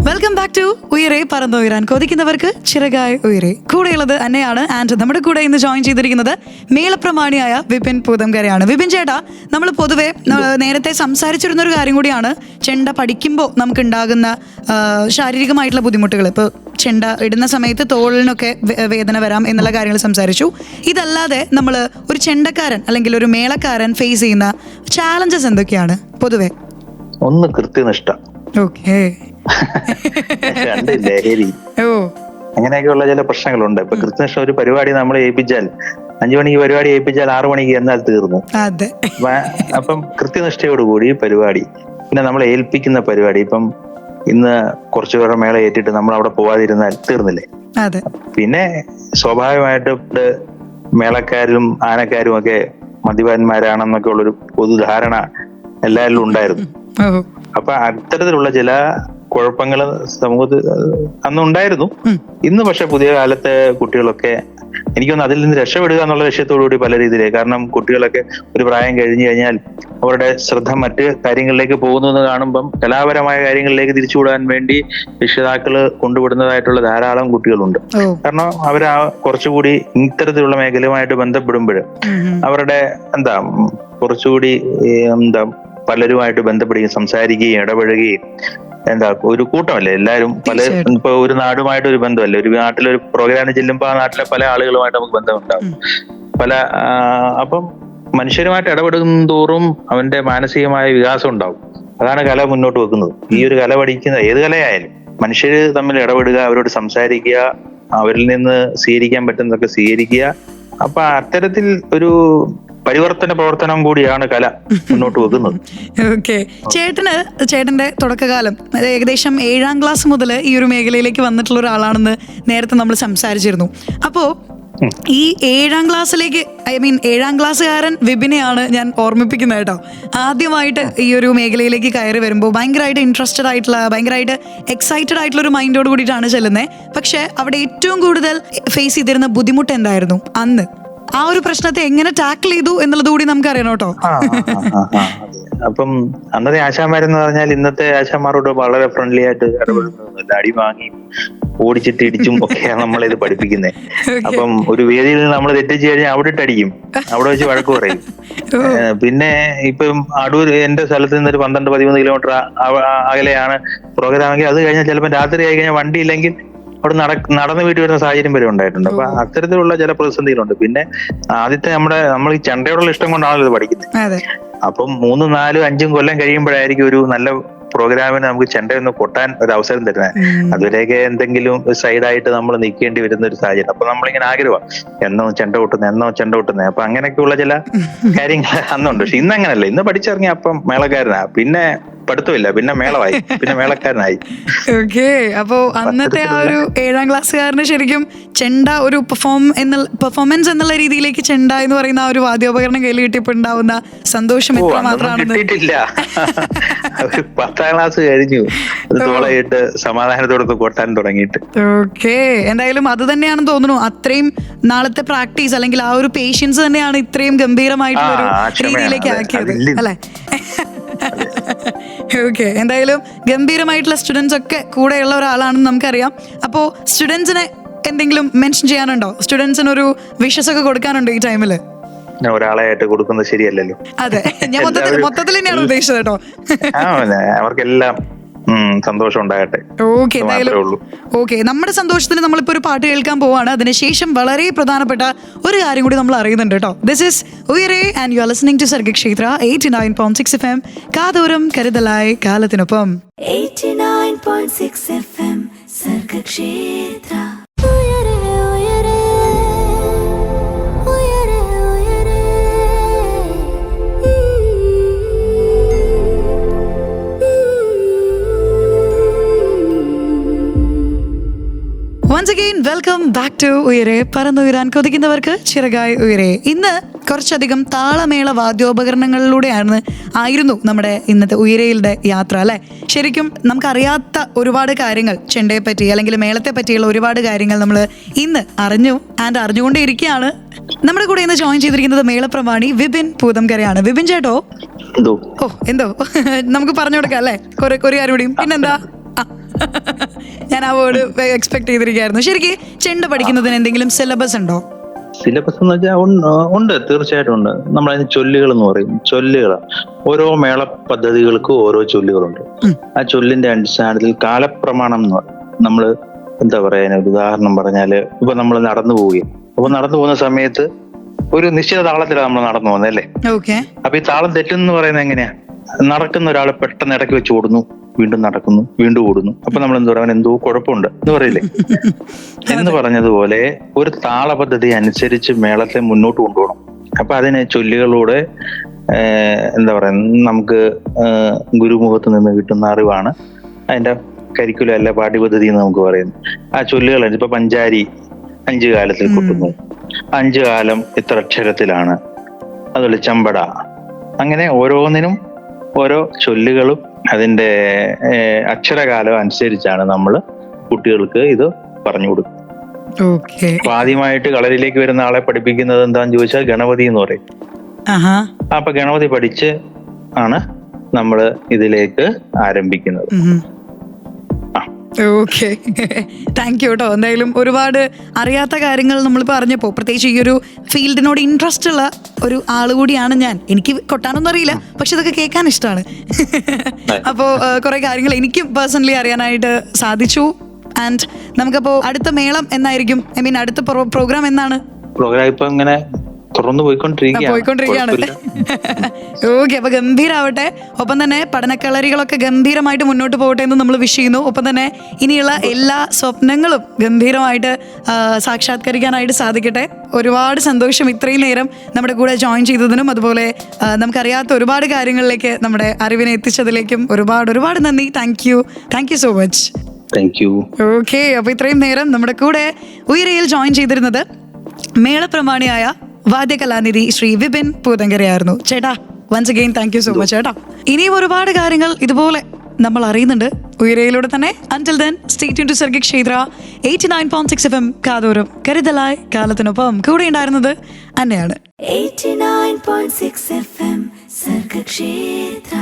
Welcome back to Uyare പറന്നുയരാൻ കൊതിക്കുന്നവർക്ക് ചിറകായി ഉയരെ. കൂടെയുള്ളത് അന്നയാണ്. ആൻഡ് നമ്മുടെ കൂടെ ഇന്ന് ജോയിൻ ചെയ്തിരിക്കുന്നത് മേളപ്രമാണിയായ വിപിൻ പൂതംകരയാണ്. വിപിൻ ചേട്ടാ, നമ്മൾ പൊതുവെ നേരത്തെ സംസാരിച്ചിരുന്നൊരു കാര്യം കൂടിയാണ് ചെണ്ട പഠിക്കുമ്പോൾ നമുക്ക് ഉണ്ടാകുന്ന ശാരീരികമായിട്ടുള്ള ബുദ്ധിമുട്ടുകൾ. ഇപ്പോൾ ചെണ്ട ഇടുന്ന സമയത്ത് തോളിനൊക്കെ വേദന വരാം എന്നുള്ള കാര്യങ്ങൾ സംസാരിച്ചു. ഇതല്ലാതെ നമ്മൾ ഒരു ചെണ്ടക്കാരൻ അല്ലെങ്കിൽ ഒരു മേളക്കാരൻ ഫേസ് ചെയ്യുന്ന ചാലഞ്ചസ് എന്തൊക്കെയാണ് പൊതുവെ? ഒന്ന് കൃത്യനിഷ്ഠ, ഓക്കെ, രണ്ട് ലഹരി, അങ്ങനെയൊക്കെയുള്ള ചില പ്രശ്നങ്ങളുണ്ട്. ഇപ്പൊ കൃത്യനിഷ്ഠ ഒരു പരിപാടി നമ്മൾ ഏൽപ്പിച്ചാൽ 5 മണിക്ക് പരിപാടി ഏൽപ്പിച്ചാൽ 6 മണിക്ക് എന്നാൽ തീർന്നു. അപ്പം കൃത്യനിഷ്ഠയോടുകൂടി പരിപാടി, പിന്നെ നമ്മൾ ഏൽപ്പിക്കുന്ന പരിപാടി, ഇപ്പം ഇന്ന് കുറച്ചു പേരുടെ മേള ഏറ്റിട്ട് നമ്മൾ അവിടെ പോവാതിരുന്നാൽ തീർന്നില്ലേ. പിന്നെ സ്വാഭാവികമായിട്ട് മേളക്കാരും ആനക്കാരും ഒക്കെ മദ്യപാന്മാരാണെന്നൊക്കെ ഉള്ളൊരു പൊതുധാരണ എല്ലാവരിലും ഉണ്ടായിരുന്നു. അപ്പൊ അത്തരത്തിലുള്ള ചില കുഴപ്പങ്ങൾ സമൂഹത്തിൽ അന്നുണ്ടായിരുന്നു. ഇന്ന് പക്ഷെ പുതിയ കാലത്തെ കുട്ടികളൊക്കെ എനിക്കൊന്ന് അതിൽ നിന്ന് രക്ഷപ്പെടുക എന്നുള്ള ലക്ഷ്യത്തോടുകൂടി പല രീതിയിലേക്ക്, കാരണം കുട്ടികളൊക്കെ ഒരു പ്രായം കഴിഞ്ഞു കഴിഞ്ഞാൽ അവരുടെ ശ്രദ്ധ മറ്റ് കാര്യങ്ങളിലേക്ക് പോകുന്നു എന്ന് കാണുമ്പം കലാപരമായ കാര്യങ്ങളിലേക്ക് തിരിച്ചുവിടാൻ വേണ്ടി രക്ഷിതാക്കള് കൊണ്ടുവിടുന്നതായിട്ടുള്ള ധാരാളം കുട്ടികളുണ്ട്. കാരണം അവര് കുറച്ചുകൂടി ഇത്തരത്തിലുള്ള മേഖലയുമായിട്ട് ബന്ധപ്പെടുമ്പോൾ അവരുടെ കുറച്ചുകൂടി പലരുമായിട്ട് ബന്ധപ്പെടുകയും സംസാരിക്കുകയും ഇടപഴകുകയും ഒരു കൂട്ടമല്ലേ എല്ലാവരും, ഇപ്പൊ ഒരു നാടുമായിട്ട് ഒരു ബന്ധമല്ലേ, ഒരു നാട്ടിലൊരു പ്രോഗ്രാമിന് ചെല്ലുമ്പോൾ ആ നാട്ടിലെ പല ആളുകളുമായിട്ട് നമുക്ക് ബന്ധമുണ്ടാവും. അപ്പം മനുഷ്യരുമായിട്ട് ഇടപെടുന്ന തോറും അവന്റെ മാനസികമായ വികാസം ഉണ്ടാവും. അതാണ് കല മുന്നോട്ട് വെക്കുന്നത്. ഈ ഒരു കല പഠിക്കുന്ന ഏത് കലയായാലും മനുഷ്യര് തമ്മിൽ ഇടപെടുക, അവരോട് സംസാരിക്കുക, അവരിൽ നിന്ന് സ്വീകരിക്കാൻ പറ്റുന്നതൊക്കെ സ്വീകരിക്കുക. അപ്പൊ അത്തരത്തിൽ ഒരു പരിവർത്തന പ്രവർത്തനം കൂടിയാണ് കല മുന്നോട്ട് വെക്കുന്നത്. ഓക്കെ, ചേട്ടന്റെ തുടക്കകാലം ഏകദേശം 7ാം ക്ലാസ് മുതൽ ഈ ഒരു മേഖലയിലേക്ക് വന്നിട്ടുള്ള ഒരാളാണെന്ന് നേരത്തെ നമ്മൾ സംസാരിച്ചിരുന്നു. അപ്പോ ഈ 7ാം ക്ലാസ്സിലേക്ക്, 7ാം ക്ലാസ്സുകാരൻ വിപിനെയാണ് ഞാൻ ഓർമ്മിപ്പിക്കുന്നത് കേട്ടോ. ആദ്യമായിട്ട് ഈ ഒരു മേഖലയിലേക്ക് കയറി വരുമ്പോൾ ഭയങ്കരമായിട്ട് ഇൻട്രസ്റ്റഡ് ആയിട്ടുള്ള, ഭയങ്കരമായിട്ട് എക്സൈറ്റഡ് ആയിട്ടുള്ള ഒരു മൈൻഡോട് കൂടിയിട്ടാണ് ചെല്ലുന്നത്. പക്ഷെ അവിടെ ഏറ്റവും കൂടുതൽ ഫേസ് ചെയ്തിരുന്ന ബുദ്ധിമുട്ട് എന്തായിരുന്നു അന്ന്? ആ ഒരു പ്രശ്നത്തെ എങ്ങനെ ടാക്കിൾ ചെയ്തു എന്നുള്ളത് കൂടി നമുക്ക് അറിയണം കേട്ടോ. അപ്പം അന്നത്തെ ആശാന്മാരെന്ന് പറഞ്ഞാൽ ഇന്നത്തെ ആശാന്മാരോട് വളരെ ഫ്രണ്ട്ലി ആയിട്ട് ഇടപെടുന്നില്ല. അടി വാങ്ങി ഓടിച്ചിട്ട് ഇടിച്ചും ഒക്കെയാണ് നമ്മളിത് പഠിപ്പിക്കുന്നത്. അപ്പം ഒരു വേദിയിൽ നമ്മൾ തെറ്റിച്ച് കഴിഞ്ഞാൽ അവിടെ ഇട്ടടിക്കും, അവിടെ വെച്ച് വഴക്ക് പറയും. പിന്നെ ഇപ്പം അടൂർ എന്റെ സ്ഥലത്ത് നിന്ന് ഒരു 12-13 കിലോമീറ്റർ അകലെയാണ് പ്രോഗ്രാമെങ്കിൽ അത് കഴിഞ്ഞാൽ ചിലപ്പോൾ രാത്രി ആയി കഴിഞ്ഞാൽ വണ്ടി ഇല്ലെങ്കിൽ അവിടെ നടന്ന് വീട്ടിൽ വരുന്ന സാഹചര്യം വരെ ഉണ്ടായിട്ടുണ്ട്. അപ്പൊ അത്തരത്തിലുള്ള ചില പ്രതിസന്ധികളുണ്ട്. പിന്നെ ആദ്യത്തെ നമ്മൾ ഈ ചെണ്ടയോടുള്ള ഇഷ്ടം കൊണ്ടാണല്ലോ ഇത് പഠിക്കുന്നത്. അപ്പം 3, 4, 5 കൊല്ലം കഴിയുമ്പോഴായിരിക്കും ഒരു നല്ല പ്രോഗ്രാമിന് നമുക്ക് ചെണ്ടയൊന്ന് കൊട്ടാൻ ഒരു അവസരം തരുന്നത്. അതുവരെയൊക്കെ എന്തെങ്കിലും സൈഡായിട്ട് നമ്മൾ നിൽക്കേണ്ടി വരുന്ന ഒരു സാഹചര്യം. അപ്പൊ നമ്മളിങ്ങനെ ആഗ്രഹമാണ് എന്നോ ചെണ്ട കൊട്ടുന്നത്. അപ്പൊ അങ്ങനെയൊക്കെയുള്ള ചില കാര്യങ്ങൾ അന്നുണ്ട്. പക്ഷെ ഇന്ന് അങ്ങനല്ല. ഇന്ന് പഠിച്ചിറങ്ങി അപ്പം മേളക്കാരനാ, പിന്നെ പഠിത്തമില്ല, പിന്നെ മേളമായി, പിന്നെ മേളക്കാരനായി. ഓക്കെ, അപ്പോ അന്നത്തെ ആ ഒരു 7ാം ക്ലാസ്സുകാരന് ശരിക്കും ചെണ്ട ഒരു പെർഫോമൻസ് എന്നുള്ള രീതിയിലേക്ക് ചെണ്ട എന്ന് പറയുന്ന ആ ഒരു വാദ്യോപകരണം കയ്യിൽ കിട്ടിയപ്പോ ഉണ്ടാവുന്ന സന്തോഷം എത്ര മാത്രമാണ്. കിട്ടിയിട്ടില്ല. 10ാം ക്ലാസ് കഴിഞ്ഞു അത് തോളയിട്ട് സമാധാനത്തോടൊക്കെ കൊട്ടാൻ തുടങ്ങിയിട്ട്. ഓക്കെ, എന്തായാലും അത് തന്നെയാണെന്ന് തോന്നുന്നു. അത്രയും നാളത്തെ പ്രാക്ടീസ് അല്ലെങ്കിൽ ആ ഒരു പേഷ്യൻസ് തന്നെയാണ് ഇത്രയും ഗംഭീരമായിട്ടുള്ള ഒരു രീതിയിലേക്ക് ആക്കിയത് അല്ലെ? ഓക്കെ, എന്തായാലും ഗംഭീരമായിട്ടുള്ള സ്റ്റുഡൻസ് ഒക്കെ കൂടെയുള്ള ഒരാളാണെന്ന് നമുക്കറിയാം. അപ്പോൾ സ്റ്റുഡൻസിനെ എന്തെങ്കിലും മെൻഷൻ ചെയ്യാനുണ്ടോ? സ്റ്റുഡൻസിന് ഒരു വിഷസ് ഒക്കെ കൊടുക്കാനുണ്ടോ ഈ ടൈമില്? ഒരാളായിട്ട് കൊടുക്കുന്നത് ശരിയല്ലല്ലോ. അതെ, ഞാൻ മൊത്തത്തിൽ തന്നെയാണ് ഉദ്ദേശിച്ചത് കേട്ടോ. അവർക്കെല്ലാം സന്തോഷം ഉണ്ടാകട്ടെ. ഓക്കെ, എന്തായാലും ഓക്കെ. നമ്മുടെ സന്തോഷത്തിന് നമ്മളിപ്പോ ഒരു പാട്ട് കേൾക്കാൻ പോവാണ്. അതിനുശേഷം വളരെ പ്രധാനപ്പെട്ട ഒരു കാര്യം കൂടി നമ്മൾ അറിയുന്നുണ്ട് കേട്ടോ. This is Uyare and you are listening to Sargakshetra 89.6 FM. കാതോരം കരുതലായി കാലത്തിനൊപ്പം. 89.6 FM Sargakshetra. Once again, welcome back to ഉയരെ. പറന്നുയരാൻ കൊതിക്കുന്നവർക്ക് ചിറകായി ഉയരെ. ഇന്ന് കുറച്ചധികം താളമേള ആയിരുന്നു നമ്മുടെ ഇന്നത്തെ ഉയരയിലെ യാത്ര അല്ലെ. ശരിക്കും നമുക്കറിയാത്ത ഒരുപാട് കാര്യങ്ങൾ ചെണ്ടയെ പറ്റി അല്ലെങ്കിൽ മേളത്തെ പറ്റിയുള്ള ഒരുപാട് കാര്യങ്ങൾ നമ്മൾ ഇന്ന് അറിഞ്ഞുകൊണ്ടേയിരിക്കുകയാണ്. നമ്മുടെ കൂടെ ഇന്ന് ജോയിൻ ചെയ്തിരിക്കുന്നത് മേളപ്രമാണി വിപിൻ പൂതംകരയാണ്. വിപിൻ ചേട്ടോ, എന്തോ നമുക്ക് പറഞ്ഞു കൊടുക്കാം അല്ലെ കുറെ കാര്യം കൂടിയും. പിന്നെന്താ, ഞാൻ ആ വേർഡ് എക്സ്പെക്ട് ചെയ്തിരിക്കുകയായിരുന്നു. ശരിക്കും ചെണ്ട പഠിക്കുന്നതിന് എന്തെങ്കിലും സിലബസ് ഉണ്ടോ? സിലബസ് എന്ന് വെച്ചാൽ ഉണ്ട്, തീർച്ചയായിട്ടും ഉണ്ട്. നമ്മളതിന് ചൊല്ലുകൾ എന്ന് പറയും. ചൊല്ലുകളാണ്. ഓരോ മേള പദ്ധതികൾക്കും ഓരോ ചൊല്ലുകളുണ്ട്. ആ ചൊല്ലിന്റെ അടിസ്ഥാനത്തിൽ കാലപ്രമാണം എന്ന് പറയും. നമ്മള് എന്താ പറയാ, ഒരു ഉദാഹരണം പറഞ്ഞാല് ഇപ്പൊ നമ്മൾ നടന്നു പോവുകയും അപ്പൊ നടന്നു പോകുന്ന സമയത്ത് ഒരു നിശ്ചിത താളത്തിലാണ് നമ്മൾ നടന്നു പോകുന്നത് അല്ലേ. അപ്പൊ ഈ താളം തെറ്റെന്ന് പറയുന്നത് എങ്ങനെയാ? നടക്കുന്ന ഒരാള് പെട്ടെന്ന് ഇടയ്ക്ക് വെച്ച് ഓടുന്നു, വീണ്ടും നടക്കുന്നു, വീണ്ടും ഓടുന്നു. അപ്പൊ നമ്മൾ എന്താ പറയാൻ, എന്തോ കുഴപ്പമുണ്ട് എന്ന് പറയില്ലേ. എന്ന് പറഞ്ഞതുപോലെ ഒരു താള പദ്ധതി അനുസരിച്ച് മേളത്തെ മുന്നോട്ട് കൊണ്ടുപോകണം. അപ്പൊ അതിന് ചൊല്ലുകളിലൂടെ എന്താ പറയാ, നമുക്ക് ഗുരുമുഖത്ത് നിന്ന് കിട്ടുന്ന അറിവാണ് അതിന്റെ കരിക്കുലം അല്ല പാഠ്യപദ്ധതി എന്ന് നമുക്ക് പറയുന്നത്. ആ ചൊല്ലുകൾ ഇപ്പൊ പഞ്ചാരി 5 കാലത്തിൽ കൊട്ടുന്നു, 5 കാലം ഇത്ര അക്ഷരത്തിലാണ്, അതുപോലെ ചമ്പട, അങ്ങനെ ഓരോന്നിനും ഓരോ ചൊല്ലുകളും അതിന്റെ അക്ഷരകാലം അനുസരിച്ചാണ് നമ്മൾ കുട്ടികൾക്ക് ഇത് പറഞ്ഞു കൊടുക്കുന്നത്. അപ്പൊ ആദ്യമായിട്ട് കളരിയിലേക്ക് വരുന്ന ആളെ പഠിപ്പിക്കുന്നത് എന്താന്ന് ചോദിച്ചാൽ ഗണപതി എന്ന് പറയും. അപ്പൊ ഗണപതി പഠിച്ച് ആണ് നമ്മള് ഇതിലേക്ക് ആരംഭിക്കുന്നത്. ഓക്കെ, താങ്ക് യു കേട്ടോ. എന്തായാലും ഒരുപാട് അറിയാത്ത കാര്യങ്ങൾ നമ്മൾ പറഞ്ഞപ്പോൾ, പ്രത്യേകിച്ച് ഈ ഒരു ഫീൽഡിനോട് ഇൻട്രസ്റ്റ് ഉള്ള ഒരു ആൾ കൂടിയാണ് ഞാൻ. എനിക്ക് കൊട്ടാനൊന്നും അറിയില്ല, പക്ഷെ ഇതൊക്കെ കേൾക്കാൻ ഇഷ്ടമാണ്. അപ്പോൾ കുറെ കാര്യങ്ങൾ എനിക്കും പേഴ്സണലി അറിയാനായിട്ട് സാധിച്ചു. ആൻഡ് നമുക്കപ്പോ അടുത്ത മേളം എന്നായിരിക്കും, അടുത്ത പ്രോഗ്രാം എന്നാണ്? പ്രോഗ്രാം ഇപ്പൊ ഇങ്ങനെ തുറന്നു പോയിക്കൊണ്ടിരിക്കുകയാണ്. ഓക്കെ, അപ്പൊ ഗംഭീരാവട്ടെ. ഒപ്പം തന്നെ പഠനക്കളരികളൊക്കെ ഗംഭീരമായിട്ട് മുന്നോട്ട് പോകട്ടെ എന്ന് നമ്മൾ വിഷ് ചെയ്യുന്നു. ഒപ്പം തന്നെ ഇനിയുള്ള എല്ലാ സ്വപ്നങ്ങളും ഗംഭീരമായിട്ട് സാക്ഷാത്കരിക്കാനായിട്ട് സാധിക്കട്ടെ. ഒരുപാട് സന്തോഷം ഇത്രയും നേരം നമ്മുടെ കൂടെ ജോയിൻ ചെയ്തതിനും, അതുപോലെ നമുക്കറിയാത്ത ഒരുപാട് കാര്യങ്ങളിലേക്ക് നമ്മുടെ അറിവിനെ എത്തിച്ചതിലേക്കും ഒരുപാട് നന്ദി. Thank you so much. Okay, അപ്പൊ ഇത്രയും നേരം നമ്മുടെ കൂടെ ഉയരയിൽ ജോയിൻ ചെയ്തിരുന്നത് മേളപ്രമാണിയായ വാദ്യകലാനിധി ശ്രീ വിപിൻ പൂതങ്കരയായിരുന്നു. ചേട്ടാ, once again thank you so much ചേട്ടാ. ഇനിയും ഒരുപാട് കാര്യങ്ങൾ ഇതുപോലെ നമ്മൾ അറിയുന്നുണ്ട് ഉയരയിലൂടെ തന്നെ. Until then, stay tuned to Sargakshetra 89.6 FM. കാതോരം കരുതലായി കാലത്തിനൊപ്പം. കൂടെ ഉണ്ടായിരുന്നത് അന്നയാണ്. 89.6 FM സർഗക്ഷേത്ര.